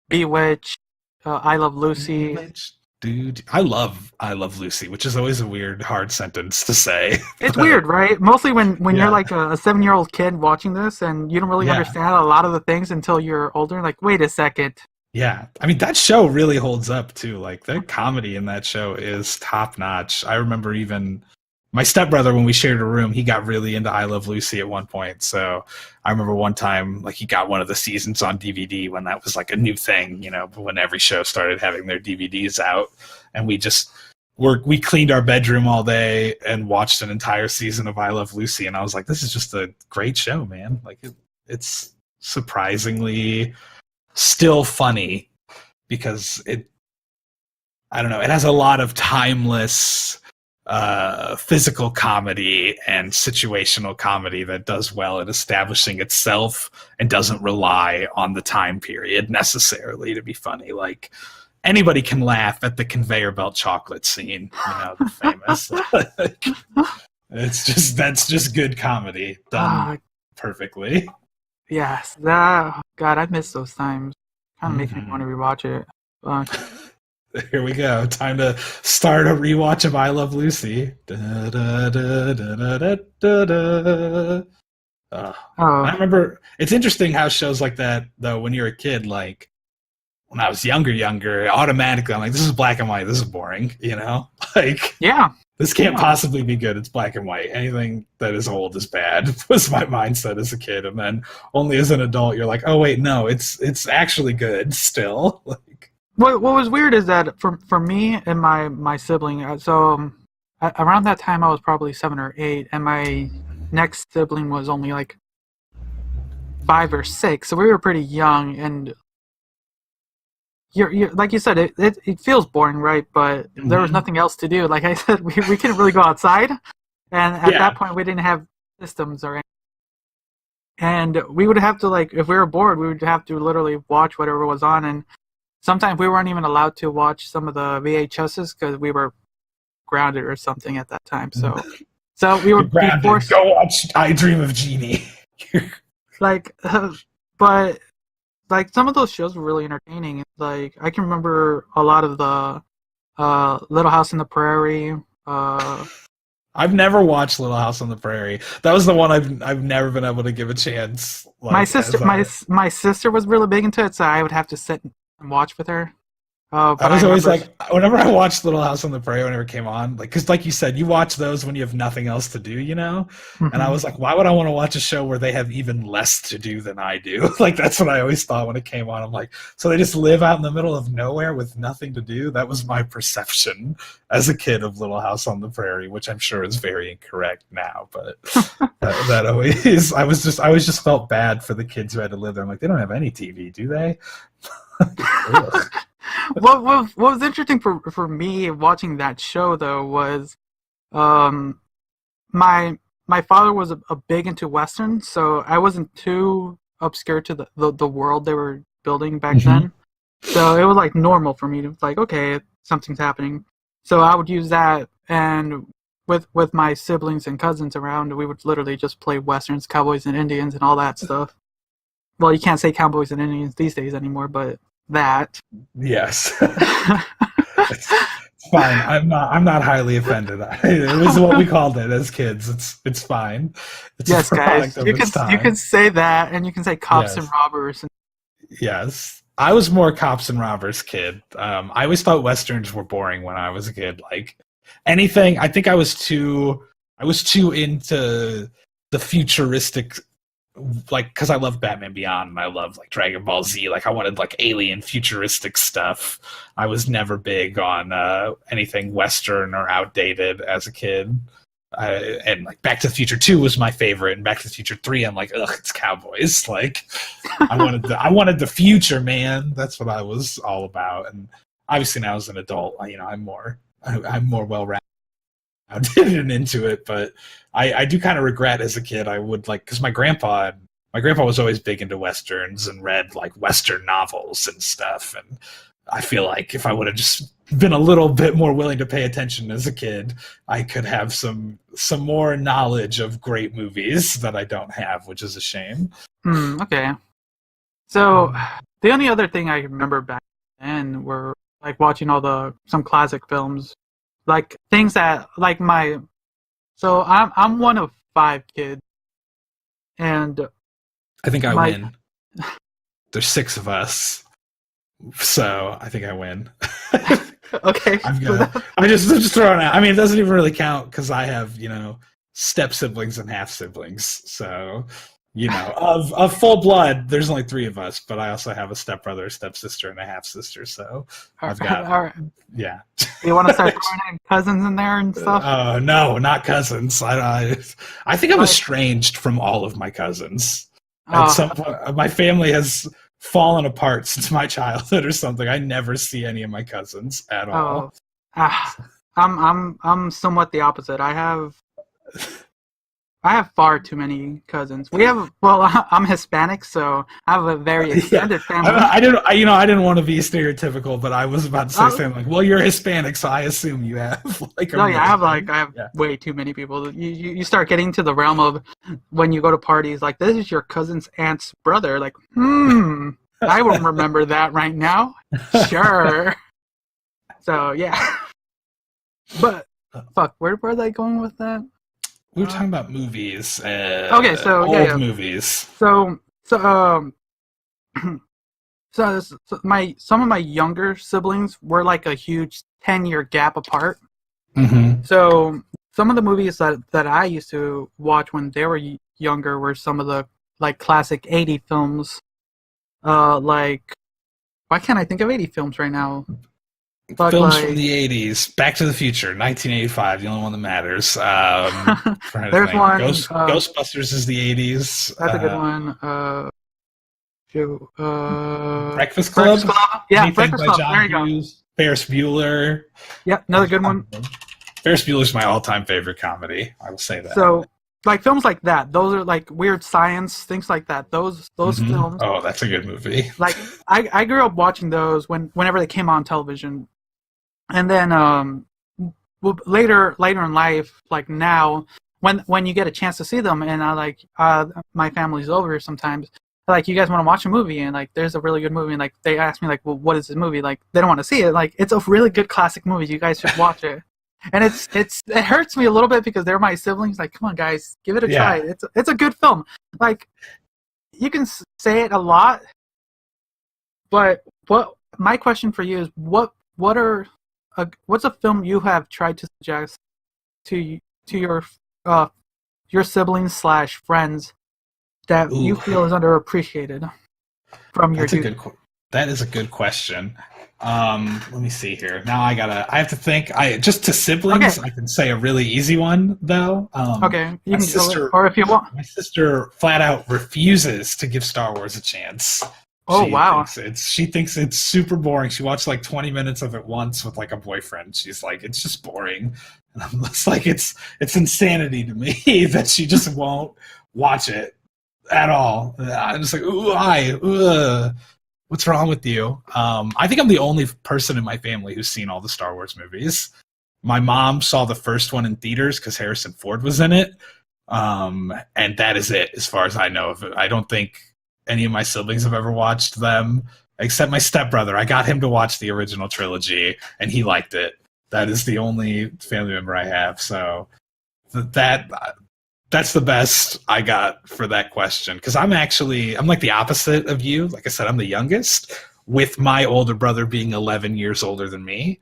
Bewitched, I Love Lucy. Bewitched. Dude, I love Lucy, which is always a weird, hard sentence to say. It's weird, right? Mostly when you're like a 7-year-old kid watching this and you don't really understand a lot of the things until you're older. Like, wait a second. Yeah. I mean, that show really holds up, too. Like, the comedy in that show is top-notch. I remember even my stepbrother, when we shared a room, he got really into I Love Lucy at one point. So I remember one time, like, he got one of the seasons on DVD when that was like a new thing, you know, when every show started having their DVDs out. And we cleaned our bedroom all day and watched an entire season of I Love Lucy. And I was like, this is just a great show, man. Like, it's surprisingly still funny because it has a lot of timeless physical comedy and situational comedy that does well at establishing itself and doesn't rely on the time period necessarily to be funny. Like, anybody can laugh at the conveyor belt chocolate scene, you know, the famous. That's just good comedy done perfectly. Yes, God, I miss those times. Kind of makes me want to rewatch it. Here we go. Time to start a rewatch of I Love Lucy. I remember, it's interesting how shows like that, though, when you're a kid, like, when I was younger, automatically I'm like, this is black and white, this is boring, you know? Like, this can't possibly be good, it's black and white. Anything that is old is bad, was my mindset as a kid. And then only as an adult, you're like, oh, wait, no, it's actually good still. Like, what was weird is that for me and my sibling, so around that time I was probably 7 or 8, and my next sibling was only like 5 or 6, so we were pretty young. And you're like you said, it feels boring, right? But there was nothing else to do. Like I said, we couldn't really go outside, and at that point we didn't have systems or anything. And we would have to, like, if we were bored, we would have to literally watch whatever was on. And sometimes we weren't even allowed to watch some of the VHSs because we were grounded or something at that time. So we were forced. Go watch I Dream of Jeannie. But like some of those shows were really entertaining. Like I can remember a lot of the Little House on the Prairie. I've never watched Little House on the Prairie. That was the one I've never been able to give a chance. Like, my sister was really big into it, so I would have to sit and watch with her. I was always like, whenever I watched Little House on the Prairie, whenever it came on, like, because like you said, you watch those when you have nothing else to do, you know? And I was like, why would I want to watch a show where they have even less to do than I do? Like, that's what I always thought when it came on. I'm like, so they just live out in the middle of nowhere with nothing to do? That was my perception as a kid of Little House on the Prairie, which I'm sure is very incorrect now. But that always, I always just felt bad for the kids who had to live there. I'm like, they don't have any TV, do they? what was interesting for me watching that show though was um my father was a big into westerns, so I wasn't too obscure to the world they were building back Hmm. then. So it was like normal for me to like, okay, something's happening. So I would use that, and with my siblings and cousins around, we would literally just play westerns, cowboys and Indians, and all that stuff. Well, you can't say cowboys and Indians these days anymore, but that. Yes. It's fine. I'm not highly offended. It was what we called it as kids. It's fine. It's a Yes, product guys, of you its can time. say that, and you can say cops and Yes. robbers. Yes. I was more cops and robbers kid. I always thought westerns were boring when I was a kid. Like anything, I think I was too into the futuristic, like because I love Batman Beyond and I love like Dragon Ball Z. Like I wanted like alien futuristic stuff. I was never big on anything Western or outdated as a kid. And like Back to the Future 2 was my favorite, and Back to the Future 3, I'm like, ugh, it's cowboys. Like I wanted the future, man. That's what I was all about. And obviously now as an adult, I'm more well rounded and into it. But I do kind of regret as a kid. I would like because my grandpa was always big into westerns and read like western novels and stuff. And I feel like if I would have just been a little bit more willing to pay attention as a kid, I could have some more knowledge of great movies that I don't have, which is a shame. Okay. So the only other thing I remember back then were like watching some classic films, like things that like my. So I'm one of five kids, and I think I my win. There's six of us, so I think I win. okay. I'm just throwing out. I mean, it doesn't even really count because I have step siblings and half siblings. So of full blood, there's only three of us, but I also have a stepbrother, a stepsister, and a half sister. So I've got All right. yeah. You want to start throwing in cousins in there and stuff? No, not cousins. I think I'm Like, estranged from all of my cousins. At uh, some point, my family has fallen apart since my childhood or something. I never see any of my cousins at oh, all. ah, I'm somewhat the opposite. I have far too many cousins. I'm Hispanic, so I have a very Yeah, extended family. I didn't want to be stereotypical, but I was about to say something like, "Well, you're Hispanic, so I assume you have like a." No, yeah, million." I have Yeah. way too many people. You start getting to the realm of when you go to parties, like this is your cousin's aunt's brother. Like, I won't remember that right now. Sure. So yeah, but fuck, where were they going with that? We were talking about movies. Okay, so old movies. So my some of my younger siblings were like a huge 10-year gap apart. Mm-hmm. So some of the movies that I used to watch when they were younger were some of the like classic 80 films. Like why can't I think of 80 films right now? But Films like, from the 80s. Back to the Future, 1985, the only one that matters. there's one. Ghostbusters is the 80s. That's a good one. Breakfast Club? Yeah, Anything Breakfast by Club. John There you go. Hughes. Ferris Bueller. Yeah, another good one. Ferris Bueller's my all-time favorite comedy. I will say that. So, like films like that, those are like weird science things like that. Those films. Oh, that's a good movie. Like I grew up watching those whenever they came on television, and then later in life, like now, when you get a chance to see them, and I like my family's over sometimes. Like, you guys want to watch a movie, and like there's a really good movie, and like they ask me like, well, what is this movie? Like they don't want to see it. Like it's a really good classic movie. You guys should watch it. And it hurts me a little bit because they're my siblings. Like, come on, guys, give it a try. It's a good film. Like, you can say it a lot, but what my question for you is what's a film you have tried to suggest to your siblings / friends that you feel is underappreciated from your youth? That is a good question. Let me see here. Now I have to think. Just to siblings, okay. I can say a really easy one though. Okay, you can or if you want. My sister flat out refuses to give Star Wars a chance. Oh wow. She thinks it's super boring. She watched like 20 minutes of it once with like a boyfriend. She's like, it's just boring. And I'm just like, it's insanity to me that she just won't watch it at all. I'm just like, ooh, what's wrong with you? I think I'm the only person in my family who's seen all the Star Wars movies. My mom saw the first one in theaters because Harrison Ford was in it. And that is it as far as I know of it. I don't think any of my siblings have ever watched them except my stepbrother. I got him to watch the original trilogy and he liked it. That is the only family member I have. So that's the best I got for that question. Because I'm like the opposite of you. Like I said, I'm the youngest, with my older brother being 11 years older than me.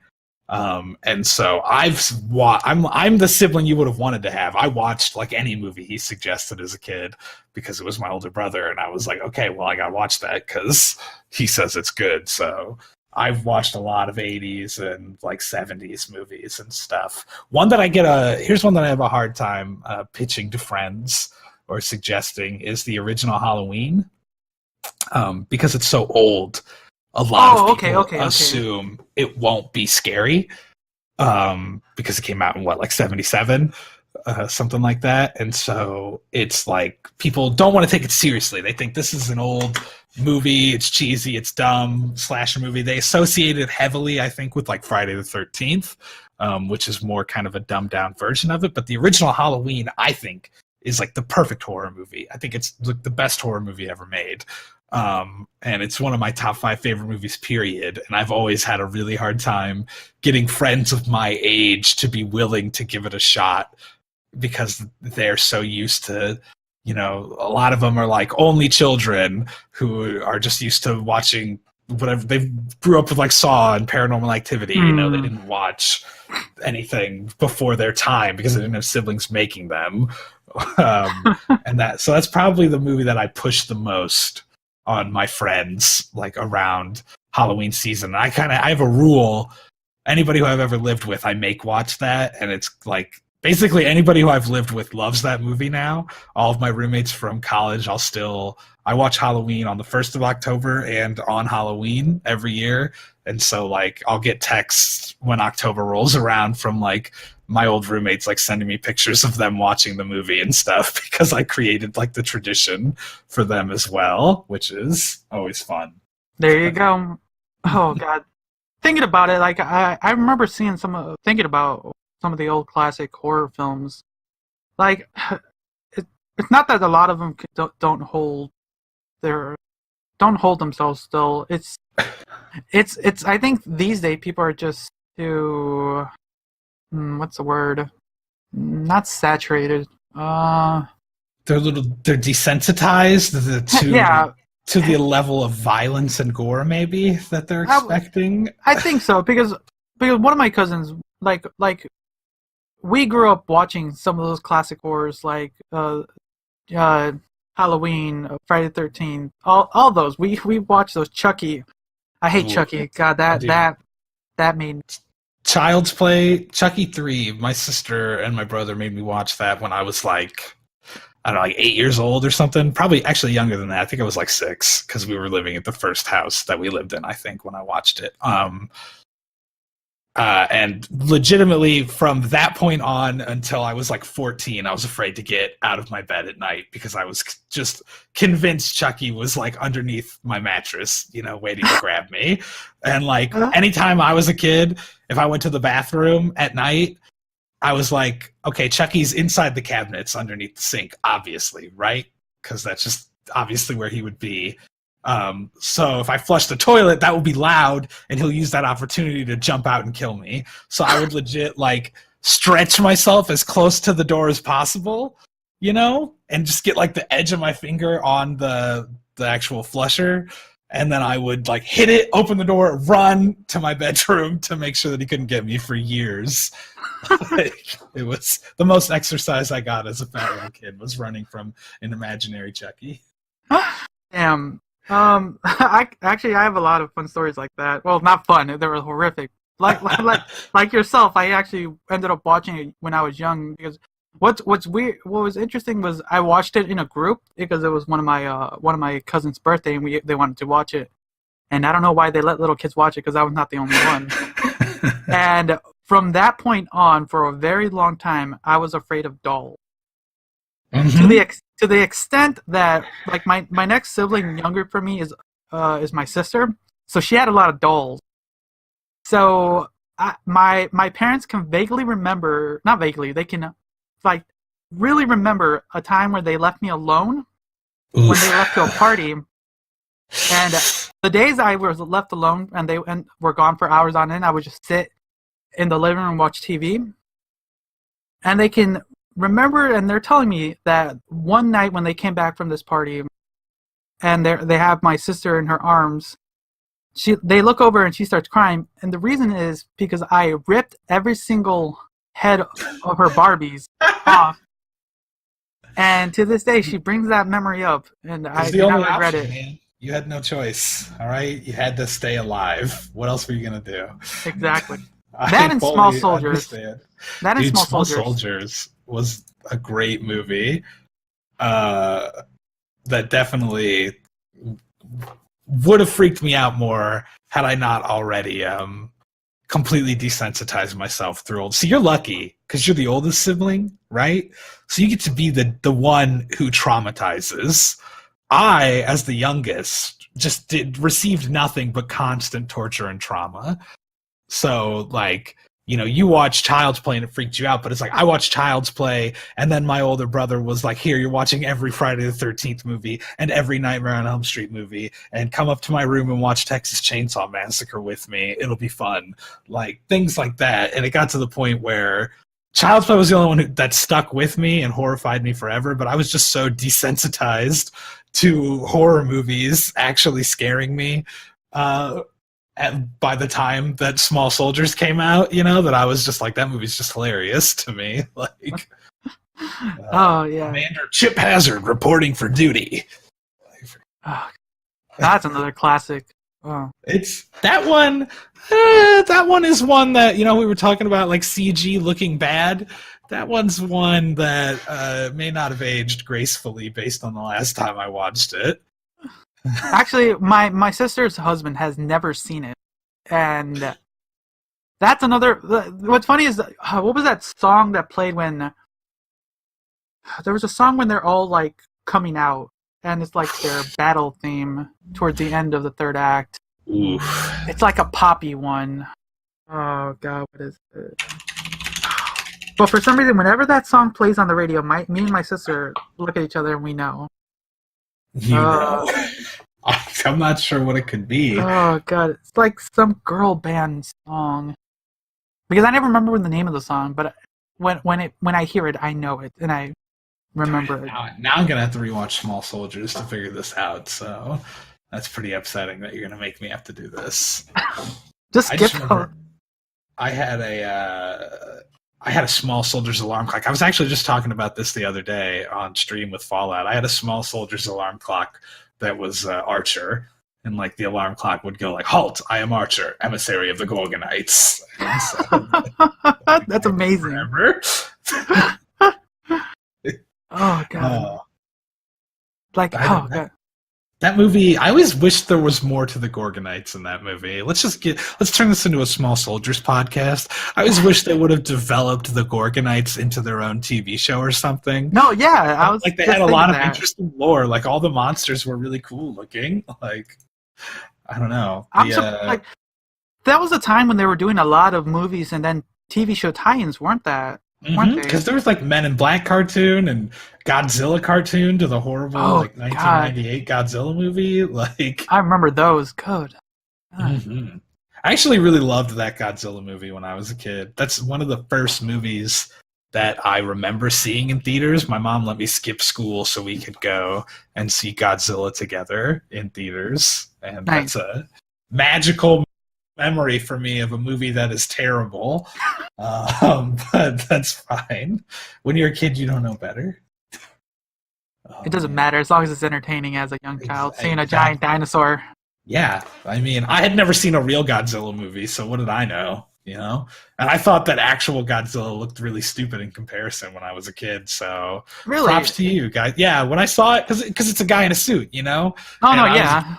And so I'm the sibling you would have wanted to have. I watched like any movie he suggested as a kid because it was my older brother, and I was like, okay, well, I gotta watch that because he says it's good. So I've watched a lot of 80s and like 70s movies and stuff. Here's one that I have a hard time pitching to friends or suggesting is the original Halloween, because it's so old. A lot of people assume it won't be scary, because it came out in like 77, something like that. And so it's like people don't want to take it seriously. They think this is an old movie, it's cheesy, it's dumb, slasher movie. They associate it heavily, I think, with like Friday the 13th, which is more kind of a dumbed down version of it. But the original Halloween, I think, is like the perfect horror movie. I think it's like the best horror movie ever made. And it's one of my top 5 favorite movies, period. And I've always had a really hard time getting friends of my age to be willing to give it a shot because they're so used to, a lot of them are like only children who are just used to watching whatever. They grew up with like Saw and Paranormal Activity. They didn't watch anything before their time because they didn't have siblings making them. So that's probably the movie that I push the most on my friends, like around Halloween season. I have a rule: anybody who I've ever lived with, I make watch that, and it's like basically anybody who I've lived with loves that movie now. All of my roommates from college, I watch Halloween on the 1st of October and on Halloween every year. And so like I'll get texts when October rolls around from like my old roommates like sending me pictures of them watching the movie and stuff because I created like the tradition for them as well, which is always fun. There you go. Oh God. Thinking about it, like I remember thinking about some of the old classic horror films. Like it's not that a lot of them don't hold themselves still. It's I think these days people are just too what's the word? Not saturated. They're desensitized to the level of violence and gore maybe that they're expecting. I think so because one of my cousins like we grew up watching some of those classic horrors like Halloween, Friday the 13th, all those. We watched those. Chucky. I hate Chucky. God, that made Child's Play, Chucky 3. My sister and my brother made me watch that when I was like, I don't know, like 8 years old or something. Probably actually younger than that. I think I was like 6 because we were living at the first house that we lived in, I think, when I watched it. And legitimately from that point on until I was like 14, I was afraid to get out of my bed at night because I was just convinced Chucky was like underneath my mattress, waiting to grab me. And like anytime I was a kid, if I went to the bathroom at night, I was like, okay, Chucky's inside the cabinets underneath the sink, obviously, right? Because that's just obviously where he would be. So if I flush the toilet, that will be loud and he'll use that opportunity to jump out and kill me. So I would legit like stretch myself as close to the door as possible, and just get like the edge of my finger on the actual flusher. And then I would like hit it, open the door, run to my bedroom to make sure that he couldn't get me for years. It was the most exercise I got as a fat little kid was running from an imaginary Chucky. Damn. I have a lot of fun stories like that. Well, not fun; they were horrific. Like yourself, I actually ended up watching it when I was young because What's weird? What was interesting was I watched it in a group because it was one of my cousin's birthday, and they wanted to watch it. And I don't know why they let little kids watch it because I was not the only one. And from that point on, for a very long time, I was afraid of dolls. Mm-hmm. To the extent that like my next sibling younger from me is my sister, so she had a lot of dolls. So my parents can vaguely remember, not vaguely, they can like really remember a time where they left me alone when they left to a party. And the days I was left alone and were gone for hours on end, I would just sit in the living room and watch TV. And they can remember, and they're telling me that one night when they came back from this party, and they have my sister in her arms, they look over and she starts crying, and the reason is because I ripped every single head of her Barbies off. And to this day, she brings that memory up, and I do not regret it. Man. You had no choice, all right? You had to stay alive. What else were you going to do? Exactly. That and Small Soldiers. Understand. That and Dude, Small Soldiers was a great movie that definitely would have freaked me out more had I not already completely desensitized myself through old. So you're lucky because you're the oldest sibling, right? So you get to be the one who traumatizes. I, as the youngest, just received nothing but constant torture and trauma. So, like, you know, you watch Child's Play and it freaked you out, but it's like I watched Child's Play, and then my older brother was like, here, you're watching every Friday the 13th movie and every Nightmare on Elm Street movie, and come up to my room and watch Texas Chainsaw Massacre with me. It'll be fun. Like, things like that. And it got to the point where Child's Play was the only one that stuck with me and horrified me forever, but I was just so desensitized to horror movies actually scaring me by the time that Small Soldiers came out, you know, that I was just like, that movie's just hilarious to me. Like, oh yeah, Commander Chip Hazard reporting for duty. Oh, that's another classic. Oh. It's that one. That one is one that, you know, we were talking about, like CG looking bad. That one's one that may not have aged gracefully based on the last time I watched it. Actually, my sister's husband has never seen it, and that's another. What's funny is what was that song that played when there was a song when they're all like coming out, and it's like their battle theme towards the end of the third act. Oof. It's like a poppy one. Oh god, what is it? But for some reason, whenever that song plays on the radio, me and my sister look at each other and we know. You know. I'm not sure what it could be. Oh god, it's like some girl band song. Because I never remember the name of the song, but when I hear it, I know it and I remember it. Now I'm gonna have to rewatch Small Soldiers to figure this out. So that's pretty upsetting that you're gonna make me have to do this. Just skip. I had a Small Soldiers alarm clock. I was actually just talking about this the other day on stream with Fallout. I had a Small Soldiers alarm clock that was Archer, and like the alarm clock would go like, "Halt! I am Archer, emissary of the Gorgonites." So, that's amazing. Oh god! God. That movie, I always wish there was more to the Gorgonites in that movie. Let's turn this into a Small Soldiers podcast. I always wish they would have developed the Gorgonites into their own TV show or something. No, yeah, I was like they had a lot of interesting lore. Like all the monsters were really cool looking. Like I don't know. Like that was a time when they were doing a lot of movies and then TV show tie-ins, weren't that? Because there was like Men in Black cartoon and Godzilla cartoon to the horrible 1998 Godzilla movie. Like I remember those. Good. I actually really loved that Godzilla movie when I was a kid. That's one of the first movies that I remember seeing in theaters. My mom let me skip school so we could go and see Godzilla together in theaters, and that's a magical memory for me of a movie that is terrible. But that's fine. When you're a kid, you don't know better. It doesn't matter as long as it's entertaining as a young child seeing a giant dinosaur. Yeah, I mean, I had never seen a real Godzilla movie, so what did I know? you know. And I thought that actual Godzilla looked really stupid in comparison when I was a kid. So Really? props to you guys. Yeah, when I saw it, because it's a guy in a suit, you know. Oh no, And I was a yeah.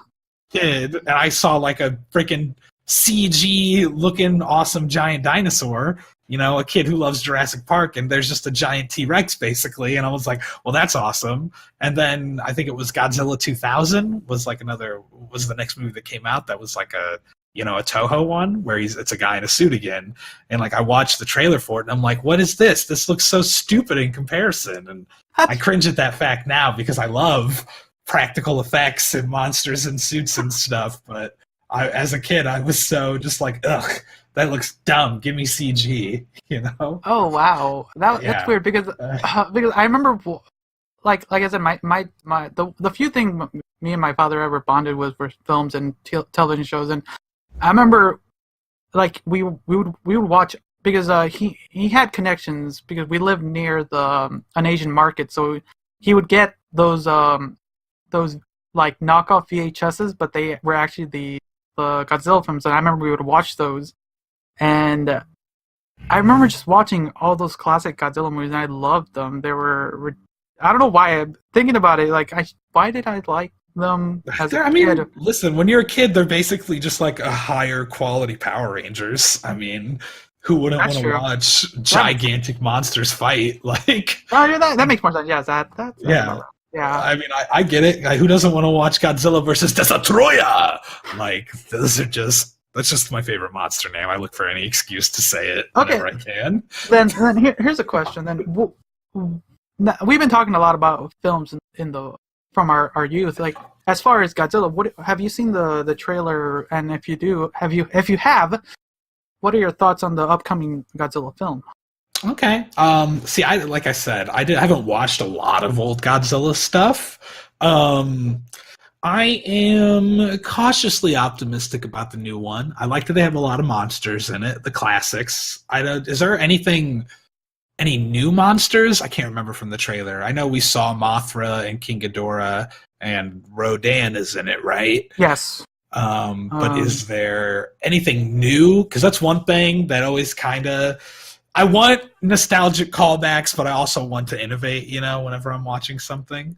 kid, and I saw like a freaking CG looking awesome giant dinosaur. You know, a kid who loves Jurassic Park, and there's just a giant T-Rex basically, and I was like, well, that's awesome. And then I think it was Godzilla 2000 was the next movie that came out that was like a Toho one where it's a guy in a suit again. And like I watched the trailer for it and I'm like, what is this? This looks so stupid in comparison. And I cringe at that fact now because I love practical effects and monsters and suits and stuff. But as a kid, I was so just like, ugh, that looks dumb. Give me CG, you know? Oh wow, that's weird because I remember, like I said, the few things me and my father ever bonded with were films and television shows, and I remember like we would watch because he had connections because we lived near an Asian market, so he would get those like knockoff VHSs, but they were actually the Godzilla films, and I remember we would watch those. And I remember just watching all those classic Godzilla movies, and I loved them. They were, I don't know why. I'm thinking about it, like, why did I like them as a kid? I mean, listen, when you're a kid, they're basically just like a higher quality Power Rangers. I mean, who wouldn't want to watch gigantic monsters fight? Like, oh, yeah, that makes more sense. Yeah, that's yeah. Yeah. I mean, I get it. Who doesn't want to watch Godzilla versus Destroyer? Like, that's just my favorite monster name. I look for any excuse to say it whenever I can. Then here's a question. Then we've been talking a lot about films from our youth. Like, as far as Godzilla, what have you seen the trailer? And if you have, what are your thoughts on the upcoming Godzilla film? Okay. See, like I said, I haven't watched a lot of old Godzilla stuff. I am cautiously optimistic about the new one. I like that they have a lot of monsters in it, the classics. Is there any new monsters? I can't remember from the trailer. I know we saw Mothra and King Ghidorah, and Rodan is in it, right? Yes. But is there anything new? Because that's one thing that always kind of... I want nostalgic callbacks, but I also want to innovate, whenever I'm watching something.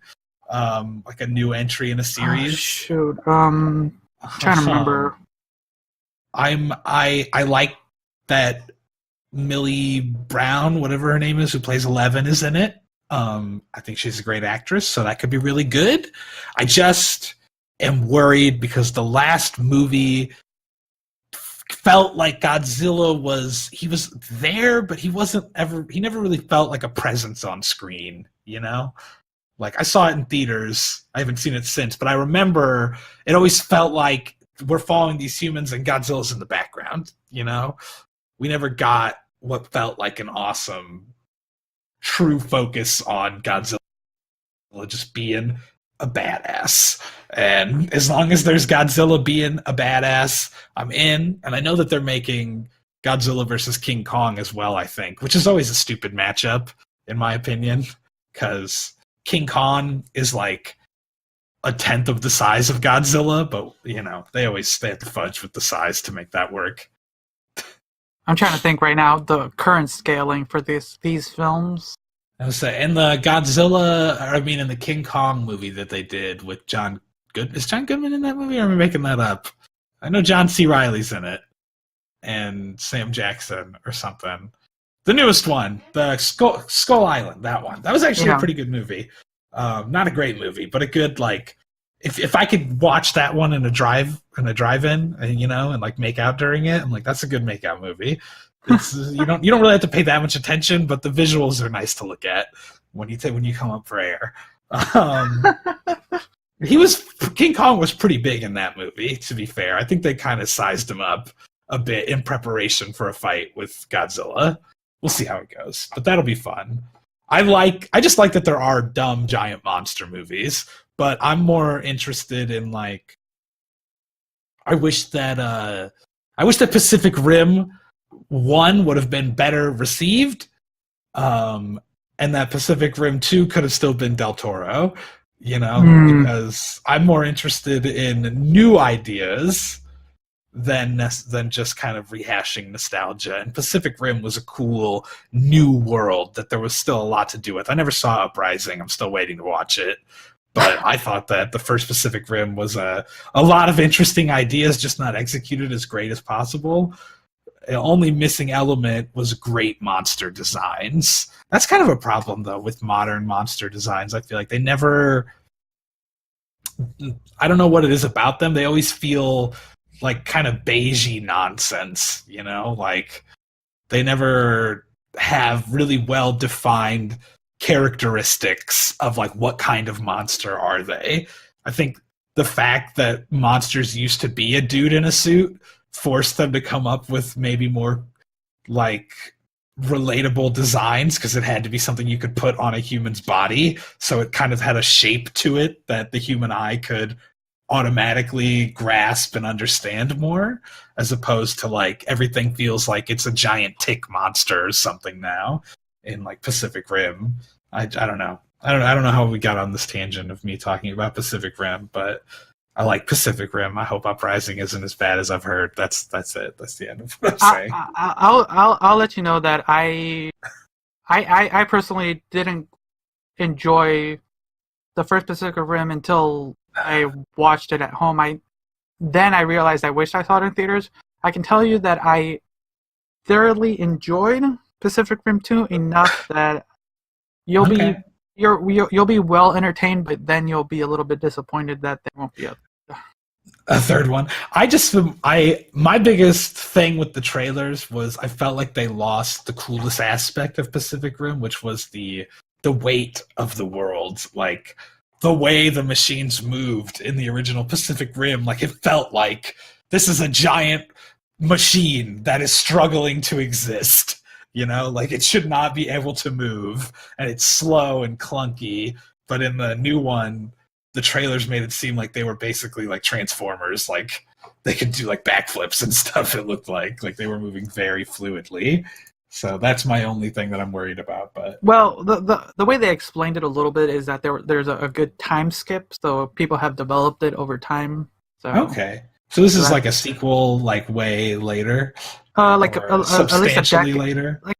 Like a new entry in a series. Shoot. I'm trying to remember. I like that Millie Brown, whatever her name is, who plays 11, is in it. I think she's a great actress, so that could be really good. I just am worried because the last movie felt like Godzilla was there, but he never really felt like a presence on screen, Like, I saw it in theaters. I haven't seen it since, but I remember it always felt like we're following these humans and Godzilla's in the background, We never got what felt like an awesome, true focus on Godzilla just being a badass. And as long as there's Godzilla being a badass, I'm in. And I know that they're making Godzilla versus King Kong as well, I think, which is always a stupid matchup, in my opinion, because King Kong is like a tenth of the size of Godzilla, but they have to fudge with the size to make that work. I'm trying to think right now the current scaling for these films. I would say in the in the King Kong movie that they did with John Goodman. Is John Goodman in that movie, or am I making that up? I know John C. Reilly's in it, and Sam Jackson or something. The newest one, the Skull Island, that one. That was actually a pretty good movie. Not a great movie, but a good, like, if I could watch that one in a drive-in, and like make out during it, I'm like, that's a good make out movie. It's, you don't really have to pay that much attention, but the visuals are nice to look at when you come up for air. King Kong was pretty big in that movie, to be fair. I think they kind of sized him up a bit in preparation for a fight with Godzilla. We'll see how it goes, but that'll be fun. I just like that there are dumb giant monster movies, but I'm more interested in, like, I wish that Pacific Rim 1 would have been better received, and that Pacific Rim 2 could have still been Del Toro, because I'm more interested in new ideas than just kind of rehashing nostalgia. And Pacific Rim was a cool new world that there was still a lot to do with. I never saw Uprising. I'm still waiting to watch it. But I thought that the first Pacific Rim was a lot of interesting ideas, just not executed as great as possible. The only missing element was great monster designs. That's kind of a problem, though, with modern monster designs. I feel like they never... I don't know what it is about them. They always feel like kind of beigey nonsense, you know? Like, they never have really well-defined characteristics of, like, what kind of monster are they. I think the fact that monsters used to be a dude in a suit forced them to come up with maybe more, like, relatable designs, because it had to be something you could put on a human's body, so it kind of had a shape to it that the human eye could automatically grasp and understand more, as opposed to, like, everything feels like it's a giant tick monster or something now in, like, Pacific Rim. I don't know. I don't know how we got on this tangent of me talking about Pacific Rim, but I like Pacific Rim. I hope Uprising isn't as bad as I've heard. That's it. That's the end of what I'm saying. I'll let you know that I personally didn't enjoy the first Pacific Rim until I watched it at home. Then I realized I wish I saw it in theaters. I can tell you that I thoroughly enjoyed Pacific Rim 2 enough that you'll be well entertained, but then you'll be a little bit disappointed that there won't be a third one. My biggest thing with the trailers was I felt like they lost the coolest aspect of Pacific Rim, which was the weight of the world. Like, the way the machines moved in the original Pacific Rim, like, it felt like this is a giant machine that is struggling to exist. You know, like, it should not be able to move, and it's slow and clunky. But in the new one, the trailers made it seem like they were basically like Transformers. Like, they could do, like, backflips and stuff, it looked like they were moving very fluidly. So that's my only thing that I'm worried about. But well, the way they explained it a little bit is that there's a good time skip, so people have developed it over time. So okay. So this is like a sequel, like, way later? Like substantially at least later? Like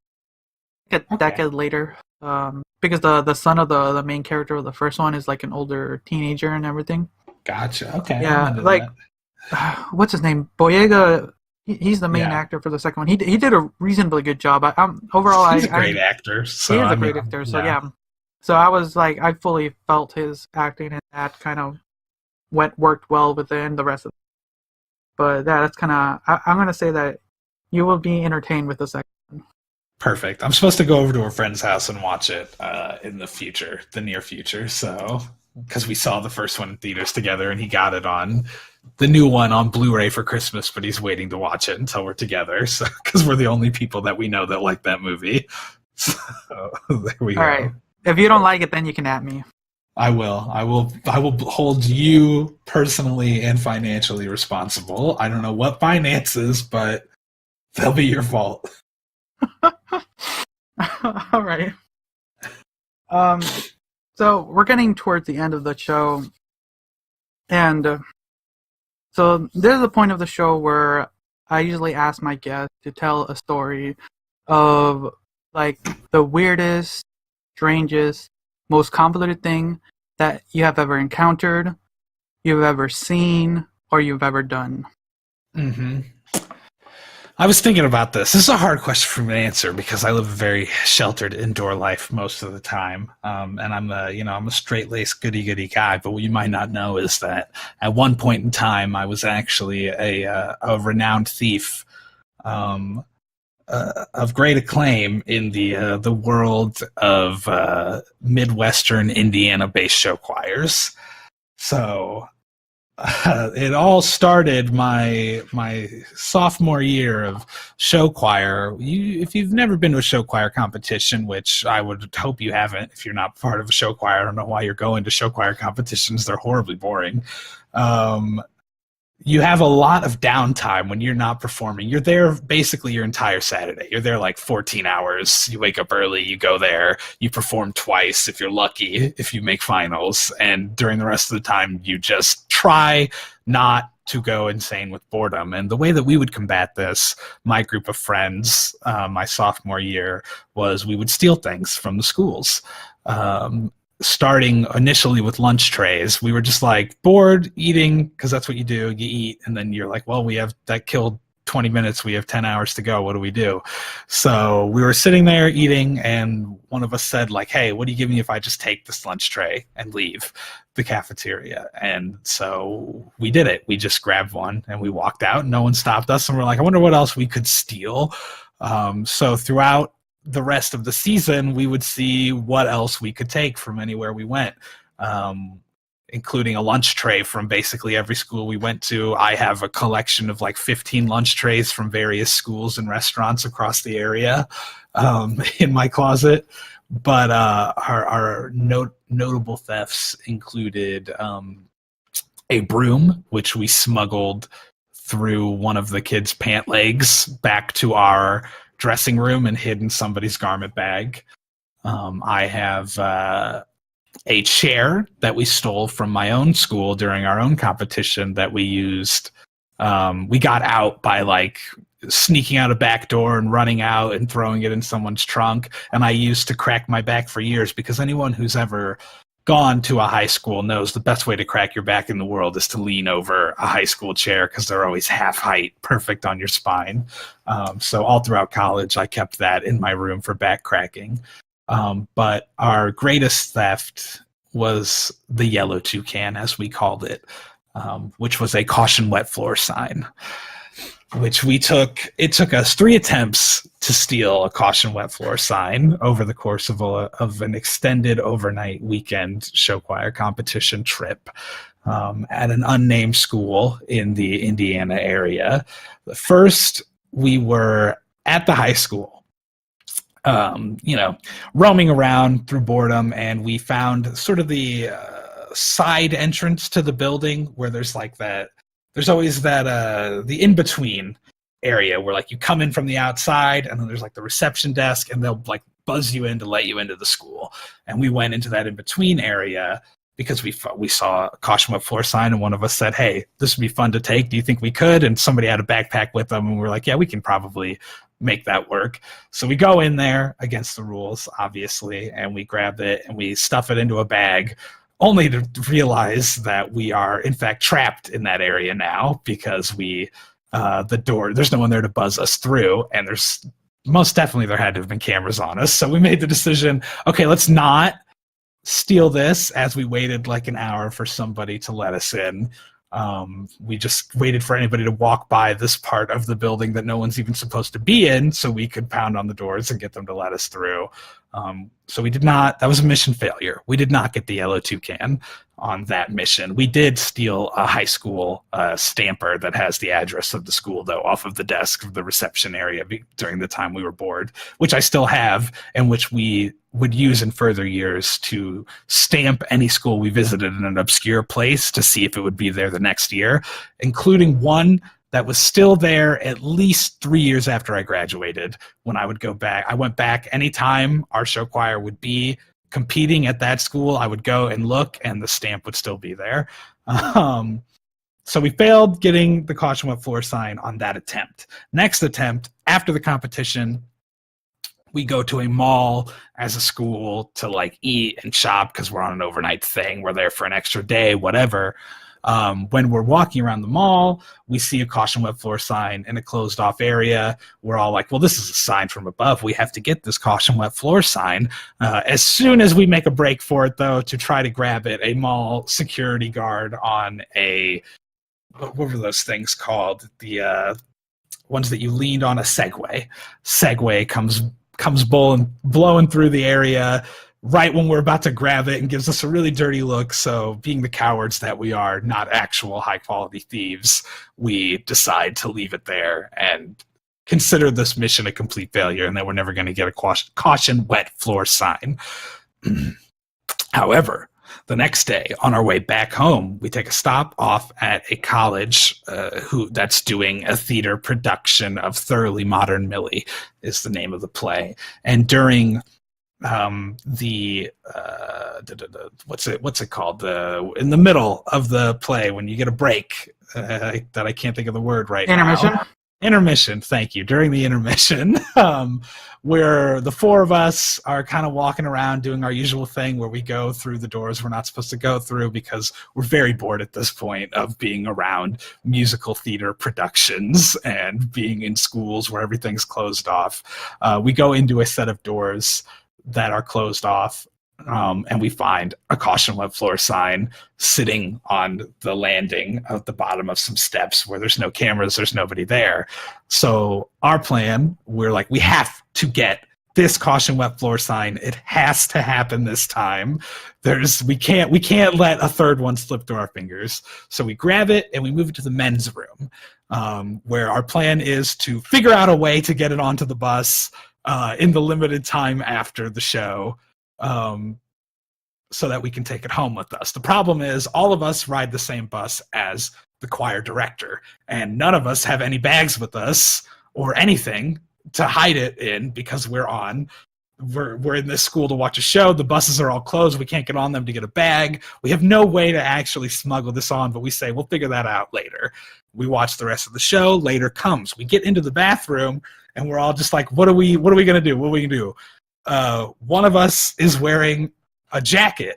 a decade later. Because the son of the main character of the first one is, like, an older teenager and everything. Gotcha. Okay. Yeah, like, what's his name? Boyega, he's the main actor for the second one. He did a reasonably good job. He's a great actor. So, he is a great actor, so yeah. So I was like, I fully felt his acting, and that kind of worked well within the rest of it. But that's kind of, I'm going to say that you will be entertained with the second one. Perfect. I'm supposed to go over to a friend's house and watch it in the near future. So, because we saw the first one in theaters together, and he got it on the new one on Blu-ray for Christmas, but he's waiting to watch it until we're together. So, because we're the only people that we know that like that movie. So, there we go. All right. If you don't like it, then you can at me. I will hold you personally and financially responsible. I don't know what finances, but they'll be your fault. All right. So we're getting towards the end of the show, and so there's a point of the show where I usually ask my guests to tell a story of, like, the weirdest, strangest, most convoluted thing that you have ever encountered, you've ever seen, or you've ever done. Mm-hmm. I was thinking about this. This is a hard question for me to answer because I live a very sheltered indoor life most of the time, and I'm a straight-laced goody-goody guy. But what you might not know is that at one point in time, I was actually a renowned thief of great acclaim in the world of Midwestern Indiana-based show choirs. So it all started my sophomore year of show choir. If you've never been to a show choir competition, which I would hope you haven't, if you're not part of a show choir, I don't know why you're going to show choir competitions. They're horribly boring. You have a lot of downtime when you're not performing. You're there basically your entire Saturday. You're there like 14 hours. You wake up early, you go there, you perform twice if you're lucky, if you make finals. And during the rest of the time, you just try not to go insane with boredom. And the way that we would combat this, my group of friends, my sophomore year, was we would steal things from the schools. Starting initially with lunch trays. We were just like bored eating, because that's what you do. You eat, and then you're like, well, we have that killed 20 minutes. We have 10 hours to go. What do we do? So we were sitting there eating, and one of us said, like, hey, what do you give me if I just take this lunch tray and leave the cafeteria? And so we did it. We just grabbed one and we walked out. No one stopped us. And we're like, I wonder what else we could steal. So throughout the rest of the season, we would see what else we could take from anywhere we went, including a lunch tray from basically every school we went to. I have a collection of like 15 lunch trays from various schools and restaurants across the area in my closet. But our notable thefts included a broom, which we smuggled through one of the kids' pant legs back to our dressing room and hid in somebody's garment bag. I have a chair that we stole from my own school during our own competition that we used. We got out by like sneaking out a back door and running out and throwing it in someone's trunk. And I used to crack my back for years, because anyone who's ever gone to a high school knows the best way to crack your back in the world is to lean over a high school chair, because they're always half height, perfect on your spine. So all throughout college, I kept that in my room for back cracking. But our greatest theft was the yellow toucan, as we called it, which was a caution wet floor sign, which it took us 3 attempts to steal a caution wet floor sign over the course of an extended overnight weekend show choir competition trip at an unnamed school in the Indiana area. First, we were at the high school, roaming around through boredom, and we found sort of the side entrance to the building where there's always that the in-between area where like you come in from the outside, and then there's like the reception desk, and they'll like buzz you in to let you into the school. And we went into that in-between area because we saw a caution wet floor sign, and one of us said, hey, this would be fun to take. Do you think we could? And somebody had a backpack with them, and we were like, yeah, we can probably make that work. So we go in there against the rules, obviously, and we grab it and we stuff it into a bag, only to realize that we are in fact trapped in that area now, because the door, there's no one there to buzz us through, and there's most definitely there had to have been cameras on us. So we made the decision, okay, let's not steal this, as we waited like an hour for somebody to let us in. We just waited for anybody to walk by this part of the building that no one's even supposed to be in, so we could pound on the doors and get them to let us through. So we did not, that was a mission failure. We did not get the yellow toucan on that mission. We did steal a high school stamper that has the address of the school, though, off of the desk of the reception area during the time we were bored, which I still have, and which we would use in further years to stamp any school we visited in an obscure place to see if it would be there the next year, including one that was still there at least 3 years after I graduated. When I would go back, I went back anytime our show choir would be competing at that school. I would go and look, and the stamp would still be there. So we failed getting the caution wet floor sign on that attempt. Next attempt, after the competition, we go to a mall as a school to like eat and shop, because we're on an overnight thing. We're there for an extra day, whatever. When we're walking around the mall, we see a caution wet floor sign in a closed off area. We're all like, well, this is a sign from above. We have to get this caution wet floor sign. As soon as we make a break for it, though, to try to grab it, a mall security guard on what were those things called? The ones that you leaned on, a Segway comes blowing through the area right when we're about to grab it, and gives us a really dirty look. So being the cowards that we are, not actual high quality thieves, we decide to leave it there and consider this mission a complete failure, and that we're never going to get a caution wet floor sign. However, the next day, on our way back home, we take a stop off at a college that's doing a theater production of Thoroughly Modern Millie, is the name of the play. And during what's it called? In the middle of the play, when you get a break, that I can't think of the word right Intermission? now. Intermission, thank you. During the intermission, where the four of us are kind of walking around doing our usual thing where we go through the doors we're not supposed to go through because we're very bored at this point of being around musical theater productions and being in schools where everything's closed off. We go into a set of doors that are closed off, and we find a caution wet floor sign sitting on the landing at the bottom of some steps where there's no cameras, there's nobody there. So our plan, we're like, we have to get this caution wet floor sign. It has to happen this time. We can't let a third one slip through our fingers. So we grab it and we move it to the men's room, where our plan is to figure out a way to get it onto the bus in the limited time after the show, so that we can take it home with us. The problem is all of us ride the same bus as the choir director, and none of us have any bags with us or anything to hide it in because we're in this school to watch a show. The buses are all closed. We can't get on them to get a bag. We have no way to actually smuggle this on, but we say we'll figure that out later. We watch the rest of the show. Later comes. We get into the bathroom and we're all just like, what are we going to do? What are we going to do? One of us is wearing a jacket.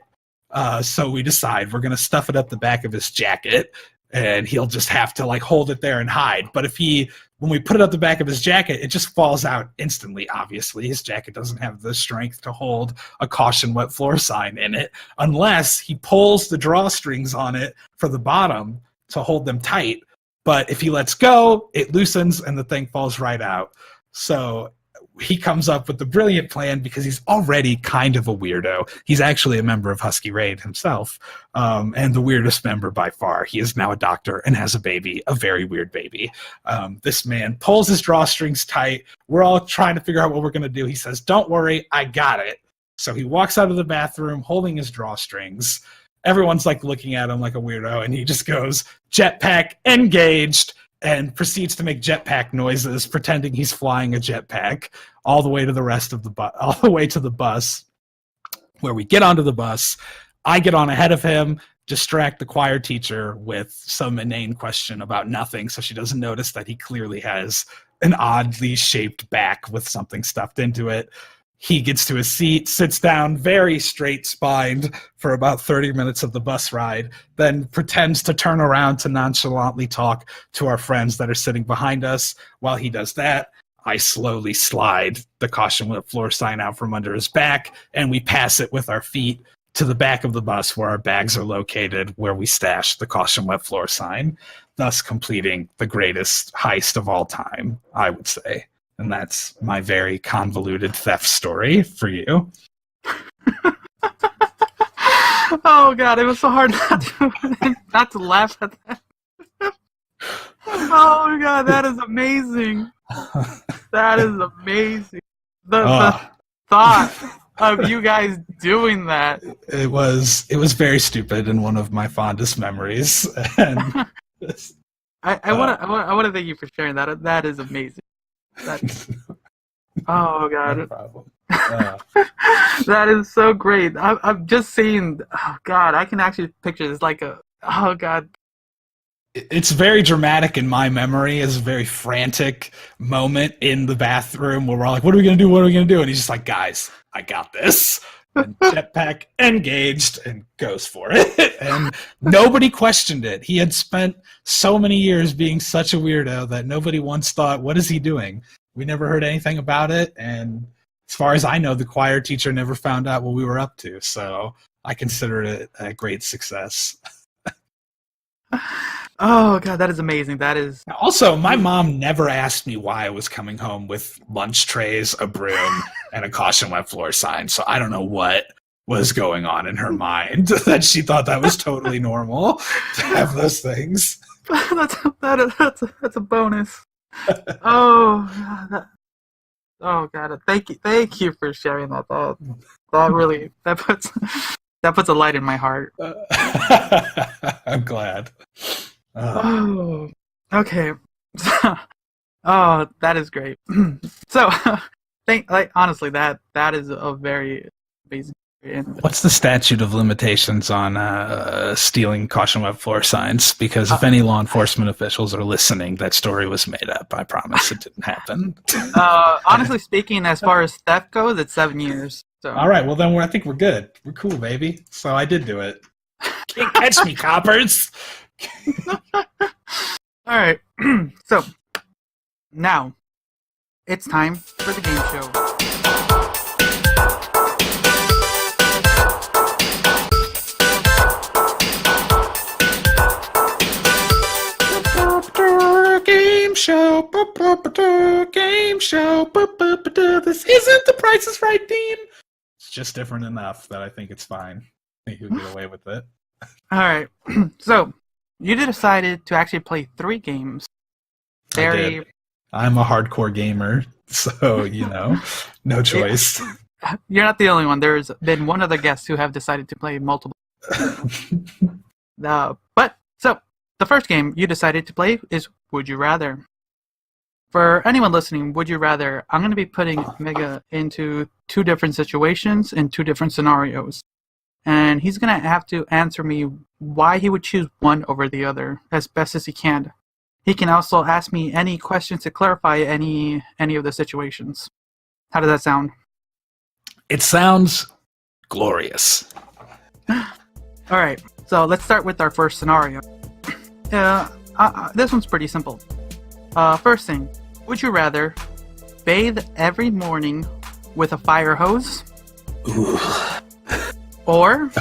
So we decide we're going to stuff it up the back of his jacket and he'll just have to like hold it there and hide. But when we put it up the back of his jacket, it just falls out instantly. Obviously, his jacket doesn't have the strength to hold a caution wet floor sign in it unless he pulls the drawstrings on it for the bottom to hold them tight. But if he lets go, it loosens and the thing falls right out. So he comes up with the brilliant plan because he's already kind of a weirdo. He's actually a member of Husky Raid himself, and the weirdest member by far. He is now a doctor and has a baby, a very weird baby. This man pulls his drawstrings tight. We're all trying to figure out what we're going to do. He says, "Don't worry, I got it." So he walks out of the bathroom holding his drawstrings. Everyone's like looking at him like a weirdo, and he just goes, "Jetpack engaged," and proceeds to make jetpack noises, pretending he's flying a jetpack all the way to all the way to the bus, where we get onto the bus. I get on ahead of him, distract the choir teacher with some inane question about nothing, so she doesn't notice that he clearly has an oddly shaped back with something stuffed into it. He gets to his seat, sits down, very straight-spined for about 30 minutes of the bus ride, then pretends to turn around to nonchalantly talk to our friends that are sitting behind us. While he does that, I slowly slide the caution wet floor sign out from under his back, and we pass it with our feet to the back of the bus where our bags are located, where we stash the caution wet floor sign, thus completing the greatest heist of all time, I would say. And that's my very convoluted theft story for you. Oh god, it was so hard not to laugh at that. Oh god, that is amazing. That is amazing. The thought of you guys doing that. It was very stupid and one of my fondest memories. And I want to thank you for sharing that. That is amazing. Oh god, no problem. that is so great. I'm just seeing. Oh god, I can actually picture this like a. Oh god, it's very dramatic in my memory. It's a very frantic moment in the bathroom where we're all like, "What are we gonna do? What are we gonna do?" And he's just like, "Guys, I got this." And jetpack engaged and goes for it. And nobody questioned it. He had spent so many years being such a weirdo that nobody once thought, what is he doing? We never heard anything about it. And as far as I know, the choir teacher never found out what we were up to. So I consider it a great success. Oh god, that is amazing. That is also, my mom never asked me why I was coming home with lunch trays, a broom, and a caution wet floor sign. So I don't know what was going on in her mind that she thought that was totally normal to have those things. that's a bonus. Oh god, thank you for sharing that. That really puts a light in my heart. I'm glad. Oh, okay. Oh, that is great. So, honestly, that is a very amazing And What's the statute of limitations on stealing caution web floor signs? Because if any law enforcement officials are listening, that story was made up. I promise it didn't happen. honestly speaking, as far as theft goes, it's 7 years. So. All right, well then I think we're good. We're cool, baby. So I did do it. Can't catch me, coppers. All right. So now it's time for the game show. Game show. Game show. This isn't the Price is Right theme. It's just different enough that I think it's fine. I think you'll get away with it. All right. So you decided to actually play 3 games. Very. I'm a hardcore gamer, so no choice. You're not the only one. There's been one other guest who have decided to play multiple. So the first game you decided to play is Would You Rather. For anyone listening, Would You Rather, I'm going to be putting Mega into 2 different situations in 2 different scenarios. And he's going to have to answer me why he would choose one over the other as best as he can. He can also ask me any questions to clarify any of the situations. How does that sound? It sounds glorious. All right, so let's start with our first scenario. This one's pretty simple. First thing, would you rather bathe every morning with a fire hose? Ooh. Or,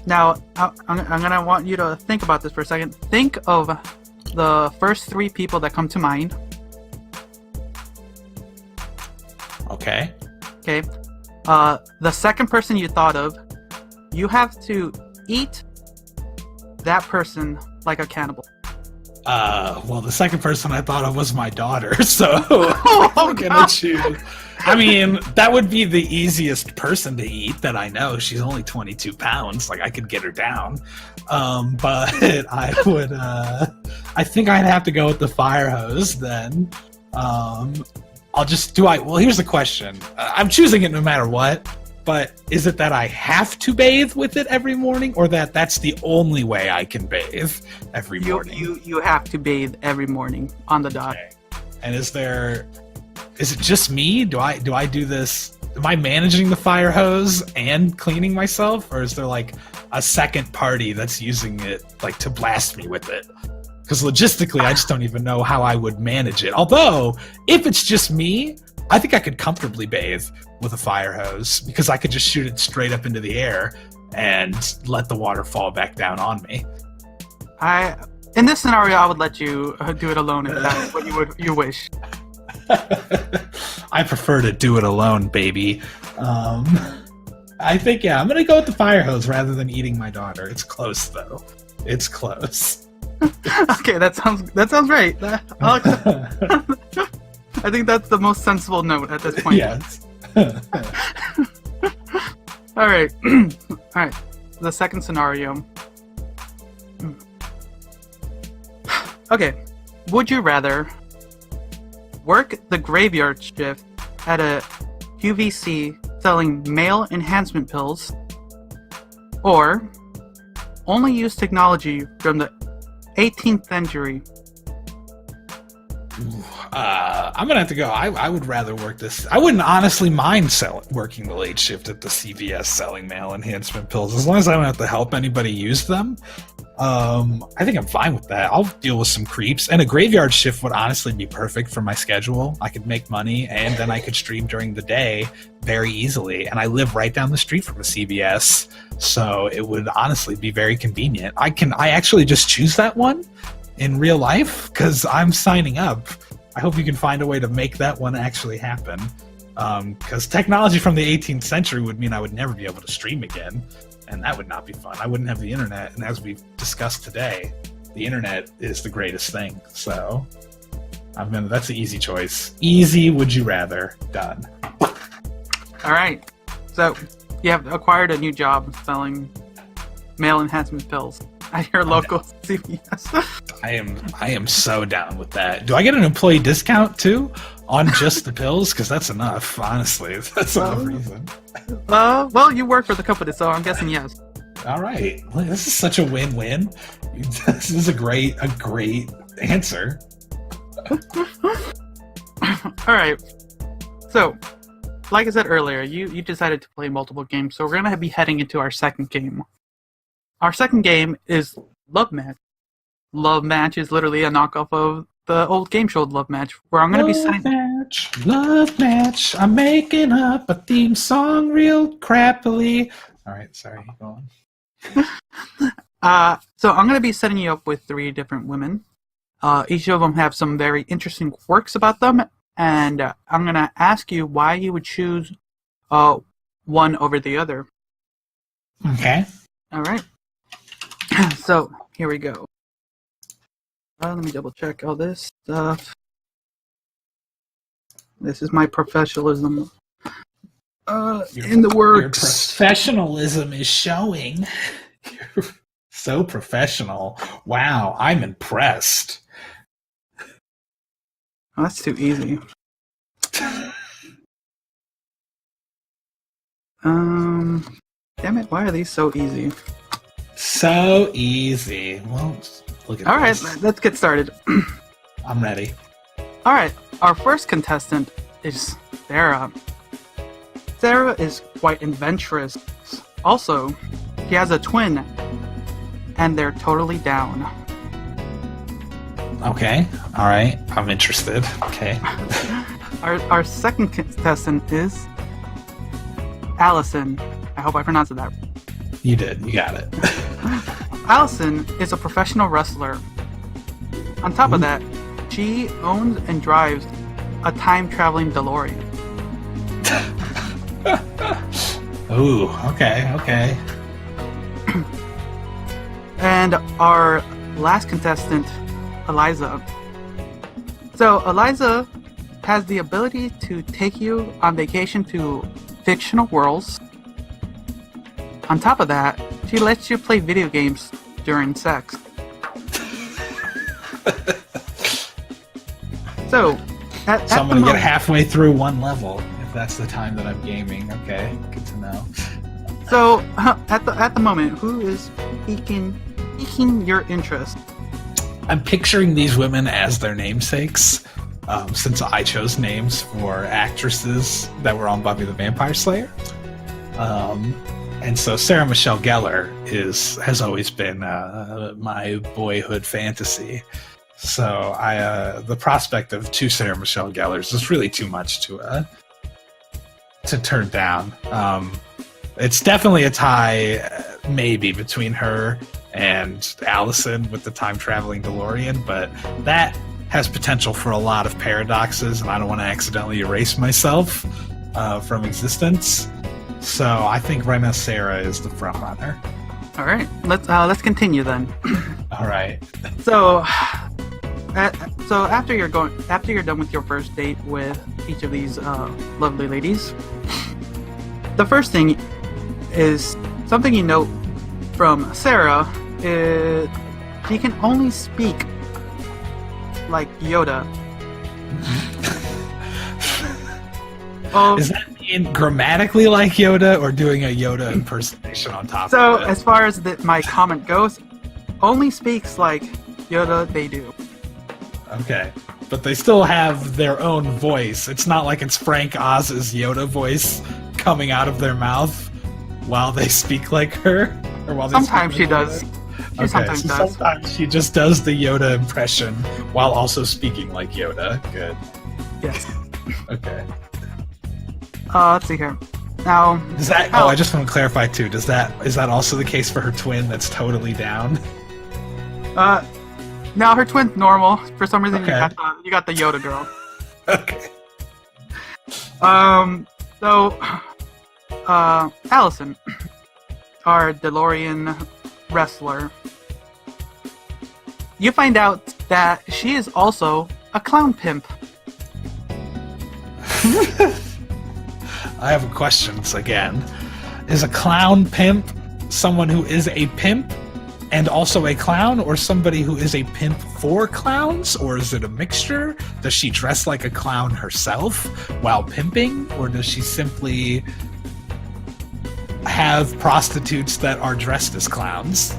now, I'm going to want you to think about this for a second. Think of the first 3 people that come to mind. Okay. Okay. The second person you thought of, you have to eat that person like a cannibal. Well, the second person I thought of was my daughter, so I'm gonna choose. I mean, that would be the easiest person to eat that I know. She's only 22 pounds. Like, I could get her down. But I would, I think I'd have to go with the fire hose then. Well, here's the question. I'm choosing it no matter what, but is it that I have to bathe with it every morning, or that's the only way I can bathe every morning? You have to bathe every morning on the dot. Okay. And is it just me? Do I do this? Am I managing the fire hose and cleaning myself, or is there like a second party that's using it like to blast me with it? Because logistically, I just don't even know how I would manage it. Although, if it's just me, I think I could comfortably bathe with a fire hose because I could just shoot it straight up into the air and let the water fall back down on me. In this scenario, I would let you do it alone if that's what you wish. I prefer to do it alone, baby. I think, I'm going to go with the fire hose rather than eating my daughter. It's close, though. It's close. Okay, that sounds right. I'll accept. I think that's the most sensible note at this point. Yes. All right. All right. The second scenario. Okay. Would you rather work the graveyard shift at a QVC selling male enhancement pills, or only use technology from the 18th century? I'm gonna have to go. I would rather work this. I wouldn't honestly mind working the late shift at the CVS selling male enhancement pills, as long as I don't have to help anybody use them. I think I'm fine with that. I'll deal with some creeps, and a graveyard shift would honestly be perfect for my schedule. I could make money, and then I could stream during the day very easily. And I live right down the street from a CVS, so it would honestly be very convenient. I actually just choose that one in real life because I'm signing up. I hope you can find a way to make that one actually happen. Because technology from the 18th century would mean I would never be able to stream again, and that would not be fun. I wouldn't have the internet, and as we've discussed today, the internet is the greatest thing. So that's an easy choice. Easy would you rather. Done. All right. So you have acquired a new job selling male enhancement pills. at your local CVS. I am so down with that. Do I get an employee discount too on just the pills? Because that's enough, honestly. That's enough reason. Well, you work for the company, so I'm guessing yes. All right. Well, this is such a win-win. This is a great answer. All right. So, like I said earlier, you decided to play multiple games, so we're gonna be heading into our second game. Our second game is Love Match. Love Match is literally a knockoff of the old game show Love Match, where I'm gonna be setting. Love Match. I'm making up a theme song real crappily. All right, sorry, go on. So I'm gonna be setting you up with 3 different women. Each of them have some very interesting quirks about them, and I'm gonna ask you why you would choose one over the other. Okay. All right. So here we go. Let me double check all this stuff. This is my professionalism in the works. Your professionalism is showing. You're so professional. Wow, I'm impressed. Oh, that's too easy. Damn it, why are these so easy? So easy. Well, look at Alright, this. let's get started. I'm ready. Alright, our first contestant is Sarah. Sarah is quite adventurous. Also, she has a twin, and they're totally down. Okay, alright. I'm interested. Okay. Our second contestant is Allison. I hope I pronounced that. You did. You got it. Allison is a professional wrestler. On top of that, she owns and drives a time-traveling DeLorean. Ooh, okay. And our last contestant, Eliza. So, Eliza has the ability to take you on vacation to fictional worlds. On top of that, she lets you play video games during sex. So I'm going to get halfway through one level if that's the time that I'm gaming. Okay, good to know. So at the moment, who is piquing your interest? I'm picturing these women as their namesakes, since I chose names for actresses that were on Buffy the Vampire Slayer. And so Sarah Michelle Gellar has always been my boyhood fantasy. So the prospect of 2 Sarah Michelle Gellars is really too much to turn down. It's definitely a tie, maybe between her and Allison with the time-traveling DeLorean, but that has potential for a lot of paradoxes, and I don't want to accidentally erase myself from existence. So I think right now Sarah is the front runner. All right, let's continue then. All right. So after you're done with your first date with each of these lovely ladies, the first thing is something you note from Sarah is she can only speak like Yoda. Is that mean grammatically like Yoda or doing a Yoda impersonation on top of it? So as far as my comment goes, only speaks like Yoda they do. Okay. But they still have their own voice. It's not like it's Frank Oz's Yoda voice coming out of their mouth while they speak like her. Or while they sometimes she does. She sometimes does. Sometimes she just does the Yoda impression while also speaking like Yoda. Good. Yes. Okay. Let's see here. Now, does that? Oh, I just want to clarify too. Is that also the case for her twin? That's totally down. Now her twin's normal. For some reason, okay. you got the Yoda girl. Okay. So, Allison, our DeLorean wrestler, you find out that she is also a clown pimp. I have questions again. Is a clown pimp someone who is a pimp and also a clown, or somebody who is a pimp for clowns, or is it a mixture? Does she dress like a clown herself while pimping, or does she simply have prostitutes that are dressed as clowns?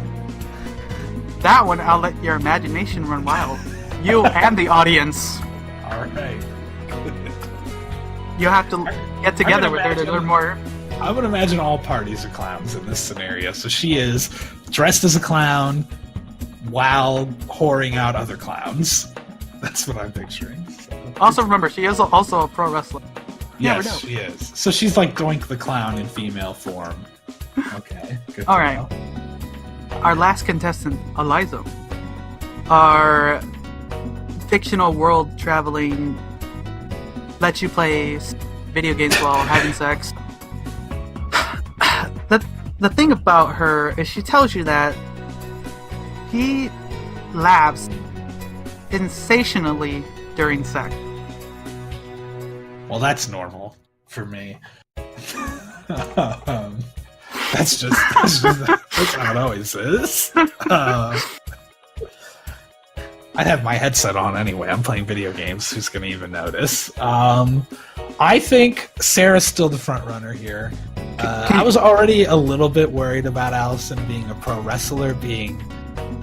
That one, I'll let your imagination run wild. You and the audience. All right. You have to get together with her to learn more. I would imagine all parties are clowns in this scenario. So she is dressed as a clown while whoring out other clowns. That's what I'm picturing. Also remember, she is also a pro wrestler. Yes, she is. So she's like Doink the Clown in female form. Okay, good. All right. Our last contestant, Eliza. Our fictional world traveling, let you play video games while having sex. The thing about her is she tells you that he laughs sensationally during sex. Well, that's normal for me. That's how it always is. I'd have my headset on anyway. I'm playing video games. Who's going to even notice? I think Sarah's still the front runner here. I was already a little bit worried about Allison being a pro wrestler being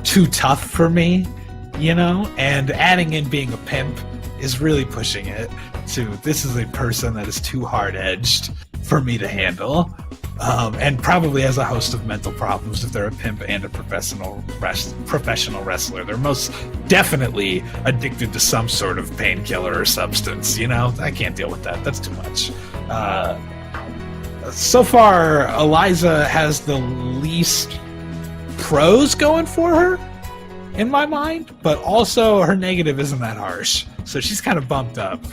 too tough for me, you know? And adding in being a pimp is really pushing it to this is a person that is too hard-edged for me to handle. And probably has a host of mental problems if they're a pimp and a professional wrestler. They're most definitely addicted to some sort of painkiller or substance, you know? I can't deal with that. That's too much. So far, Eliza has the least pros going for her, in my mind, but also her negative isn't that harsh. So she's kind of bumped up.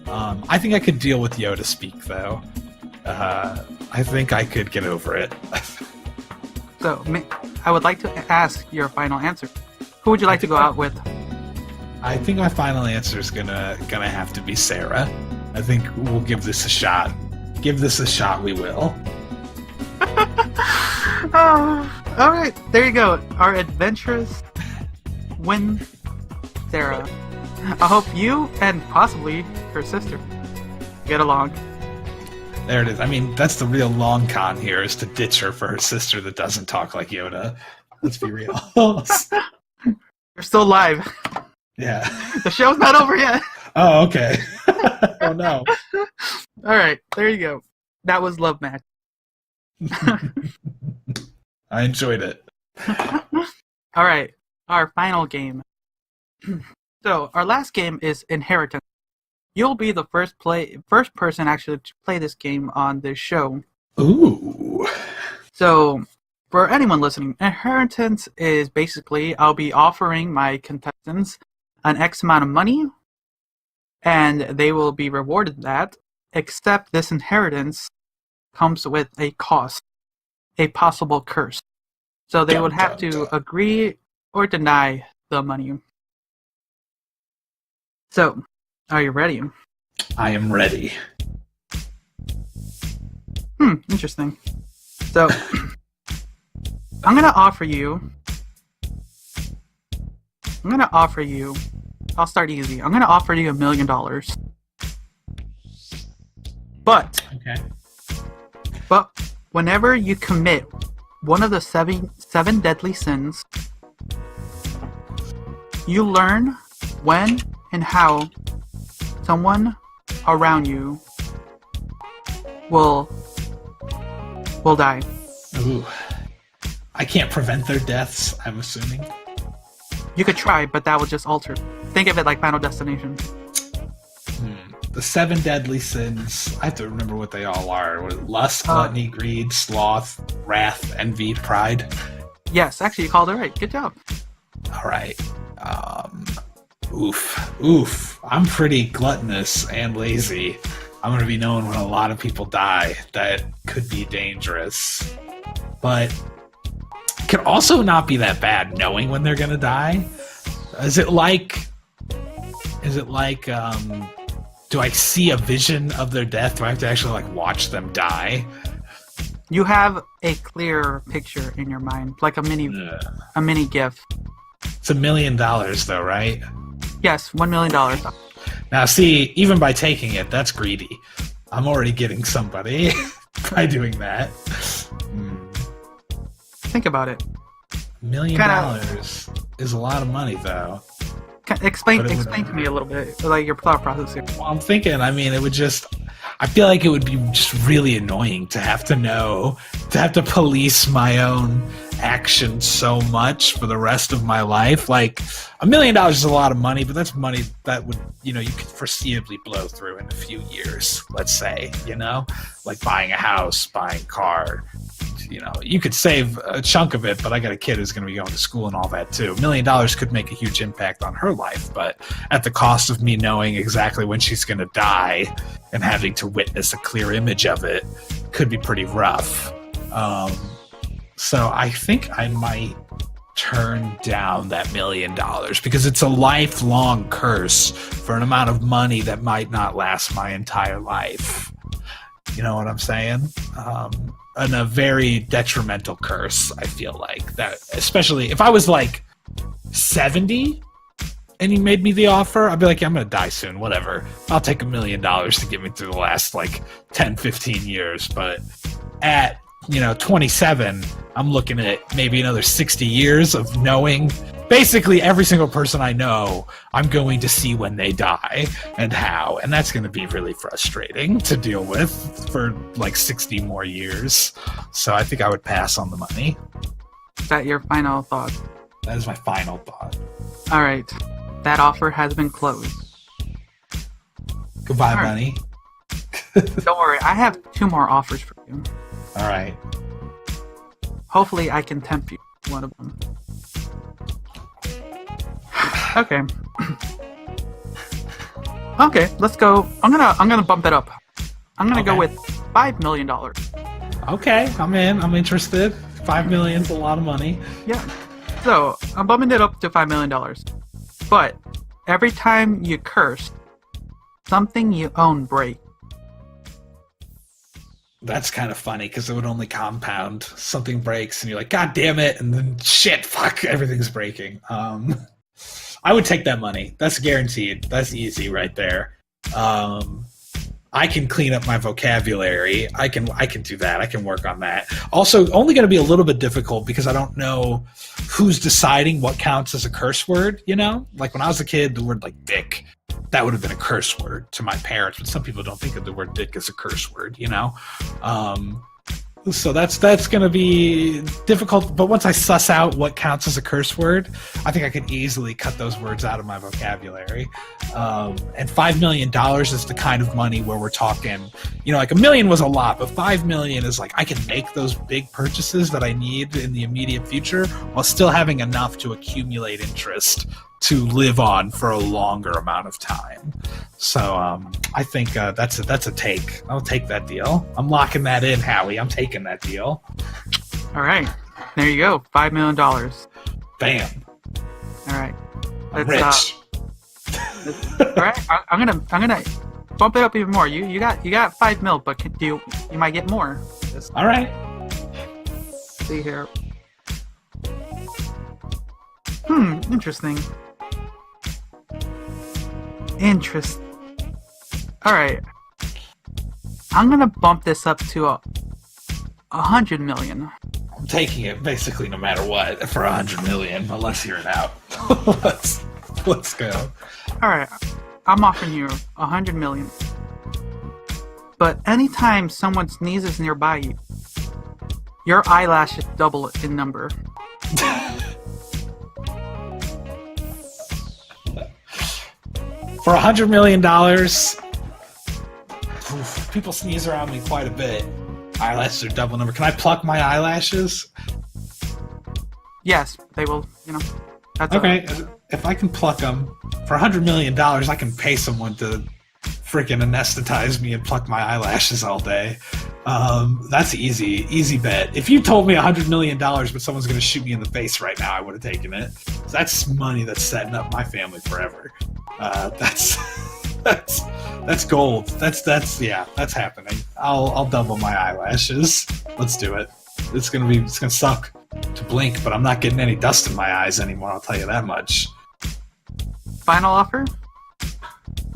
I think I could deal with Yoda speak, though. I think I could get over it. So, I would like to ask your final answer. Who would you like to go out with? I think my final answer is gonna have to be Sarah. I think we'll give this a shot. Give this a shot, we will. All right, there you go. Our adventurous win, Sarah. I hope you and possibly her sister get along. There it is. I mean, that's the real long con here, is to ditch her for her sister that doesn't talk like Yoda. Let's be real. You're still live. Yeah. The show's not over yet. Oh, okay. Oh, no. All right, there you go. That was Love Match. I enjoyed it. All right, our final game. So, our last game is Inheritance. You'll be the first person actually to play this game on this show. Ooh. So, for anyone listening, Inheritance is basically I'll be offering my contestants an X amount of money, and they will be rewarded that, except this inheritance comes with a cost, a possible curse. So they would have to agree or deny the money. So, are you ready? I am ready. Interesting. So, I'm gonna offer you, I'll start easy. I'm gonna offer you $1 million. But whenever you commit one of the seven deadly sins, you learn when and how someone around you will die. Ooh. I can't prevent their deaths, I'm assuming. You could try, but that would just alter. Think of it like Final Destination. The 7 deadly sins, I have to remember what they all are. Lust, gluttony, greed, sloth, wrath, envy, pride. Yes, actually you called it right. Good job. Alright. Oof. I'm pretty gluttonous and lazy. I'm going to be knowing when a lot of people die. That could be dangerous. But it can also not be that bad knowing when they're going to die. Is it like, do I see a vision of their death? Do I have to actually like watch them die? You have a clear picture in your mind, like a mini GIF. It's $1 million though, right? Yes, $1 million. Now, see, even by taking it, that's greedy. I'm already getting somebody by doing that. Think about it. $1 million is a lot of money, though. Explain to me a little bit, like your thought process here. Well, I'm thinking, I mean, I feel like it would be just really annoying to have to police my own actions so much for the rest of my life. Like, $1 million is a lot of money, but that's money that would, you could foreseeably blow through in a few years, let's say, like buying a house, buying a car. You could save a chunk of it, but I got a kid who's going to be going to school and all that too. $1 million could make a huge impact on her life, but at the cost of me knowing exactly when she's going to die and having to witness a clear image of it could be pretty rough. So I think I might turn down that $1 million because it's a lifelong curse for an amount of money that might not last my entire life. You know what I'm saying? And a very detrimental curse, I feel like. That, especially if I was like 70 and you made me the offer, I'd be like, yeah, I'm going to die soon, whatever. I'll take $1 million to get me through the last like 10, 15 years. But at 27, I'm looking at maybe another 60 years of knowing basically every single person I know, I'm going to see when they die and how. And that's going to be really frustrating to deal with for like 60 more years. So I think I would pass on the money. Is that your final thought? That is my final thought. All right. That offer has been closed. Goodbye, money. Don't worry. I have 2 more offers for you. All right. Hopefully I can tempt you one of them. Okay. Okay, let's go. I'm gonna bump it up. I'm gonna go with $5 million. Okay, I'm in. I'm interested. $5 million's a lot of money. Yeah. So I'm bumping it up to $5 million. But every time you curse, something you own breaks. That's kind of funny because it would only compound. Something breaks and you're like, God damn it, and then shit, fuck, everything's breaking. I would take that money. That's guaranteed. That's easy right there. I can clean up my vocabulary. I can do that. I can work on that. Also, only going to be a little bit difficult because I don't know who's deciding what counts as a curse word, Like when I was a kid, the word like dick, that would have been a curse word to my parents, but some people don't think of the word dick as a curse word, So that's going to be difficult, but once I suss out what counts as a curse word, I think I could easily cut those words out of my vocabulary. And $5 million is the kind of money where we're talking, like $1 million was a lot, but $5 million is like I can make those big purchases that I need in the immediate future while still having enough to accumulate interest to live on for a longer amount of time. So I think that's a take. I'll take that deal. I'm locking that in, Howie. I'm taking that deal. All right. There you go. $5 million. Bam. All right. I'm rich. All right. I'm gonna bump it up even more. You got 5 mil, but you might get more. All right. See here. Interesting. All right. I'm gonna bump this up to 100 million. I'm taking it basically no matter what for 100 million, unless you're out. Let's go. All right. I'm offering you 100 million. But anytime someone sneezes nearby you, your eyelashes double in number. For $100 million, people sneeze around me quite a bit. Eyelashes are double number. Can I pluck my eyelashes? Yes, they will, That's okay, if I can pluck them, for $100 million, I can pay someone to freaking anesthetize me and pluck my eyelashes all day. That's easy bet. If you told me $100 million, but someone's going to shoot me in the face right now, I would have taken it. That's money that's setting up my family forever. That's that's gold. That's happening. I'll double my eyelashes. Let's do it. It's gonna suck to blink, but I'm not getting any dust in my eyes anymore. I'll tell you that much. Final offer?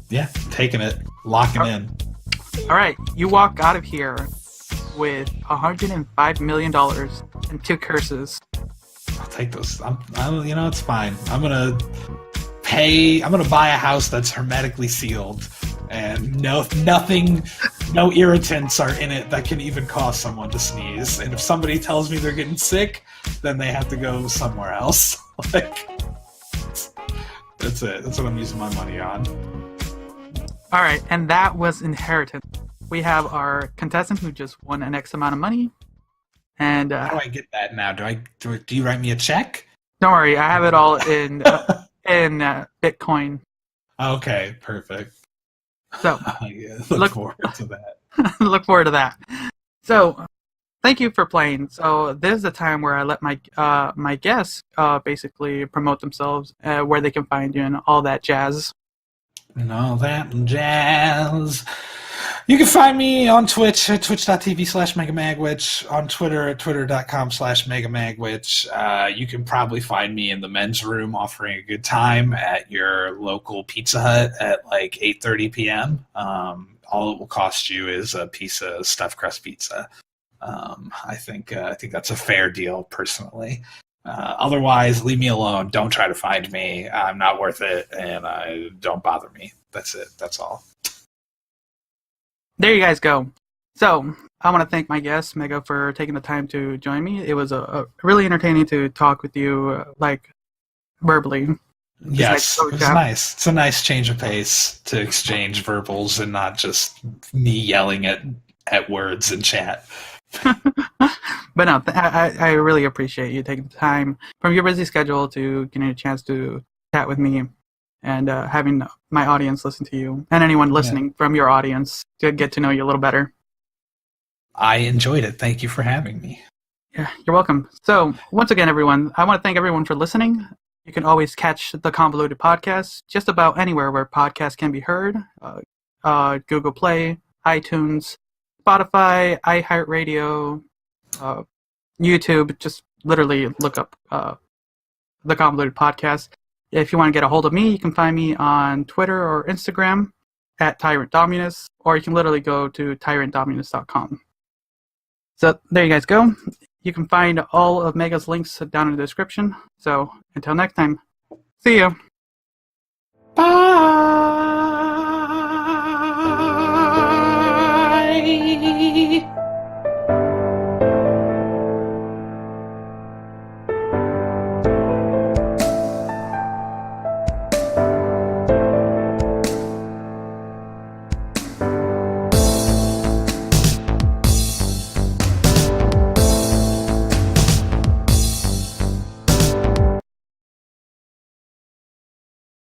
Yeah, taking it, locking in. All right, you walk out of here with $105 million and 2 curses. I'll take those. It's fine. I'm gonna buy a house that's hermetically sealed, and no irritants are in it that can even cause someone to sneeze. And if somebody tells me they're getting sick, then they have to go somewhere else. That's it. That's what I'm using my money on. All right, and that was inheritance. We have our contestant who just won an X amount of money. And how do I get that now? Do you write me a check? Don't worry, I have it all in Bitcoin. Okay, perfect. So look forward to that. Look forward to that. So thank you for playing. So this is the time where I let my guests basically promote themselves, where they can find you and all that jazz. And all that jazz. You can find me on Twitch at twitch.tv/MegaMagwitch, on Twitter at twitter.com/MegaMagwitch. You can probably find me in the men's room offering a good time at your local Pizza Hut at like 8:30 p.m. All it will cost you is a piece of stuffed crust pizza. I think that's a fair deal, personally. Otherwise, leave me alone. Don't try to find me. I'm not worth it, and don't bother me. That's it. That's all. There you guys go. So I want to thank my guest, Mega, for taking the time to join me. It was a really entertaining to talk with you, verbally. Yes, it was nice. It's a nice change of pace to exchange verbals and not just me yelling at words in chat. But no, I really appreciate you taking the time from your busy schedule to getting a chance to chat with me and having my audience listen to you and anyone listening from your audience to get to know you a little better. I enjoyed it. Thank you for having me. Yeah, you're welcome. So once again, everyone, I want to thank everyone for listening. You can always catch the Convoluted Podcast just about anywhere where podcasts can be heard. Google Play, iTunes, Spotify, iHeartRadio, YouTube. Just literally look up the Convoluted Podcast. If you want to get a hold of me, you can find me on Twitter or Instagram at Tyrant Dominus, or you can literally go to tyrantdominus.com. So there you guys go. You can find all of Mega's links down in the description. So until next time, see ya. Bye.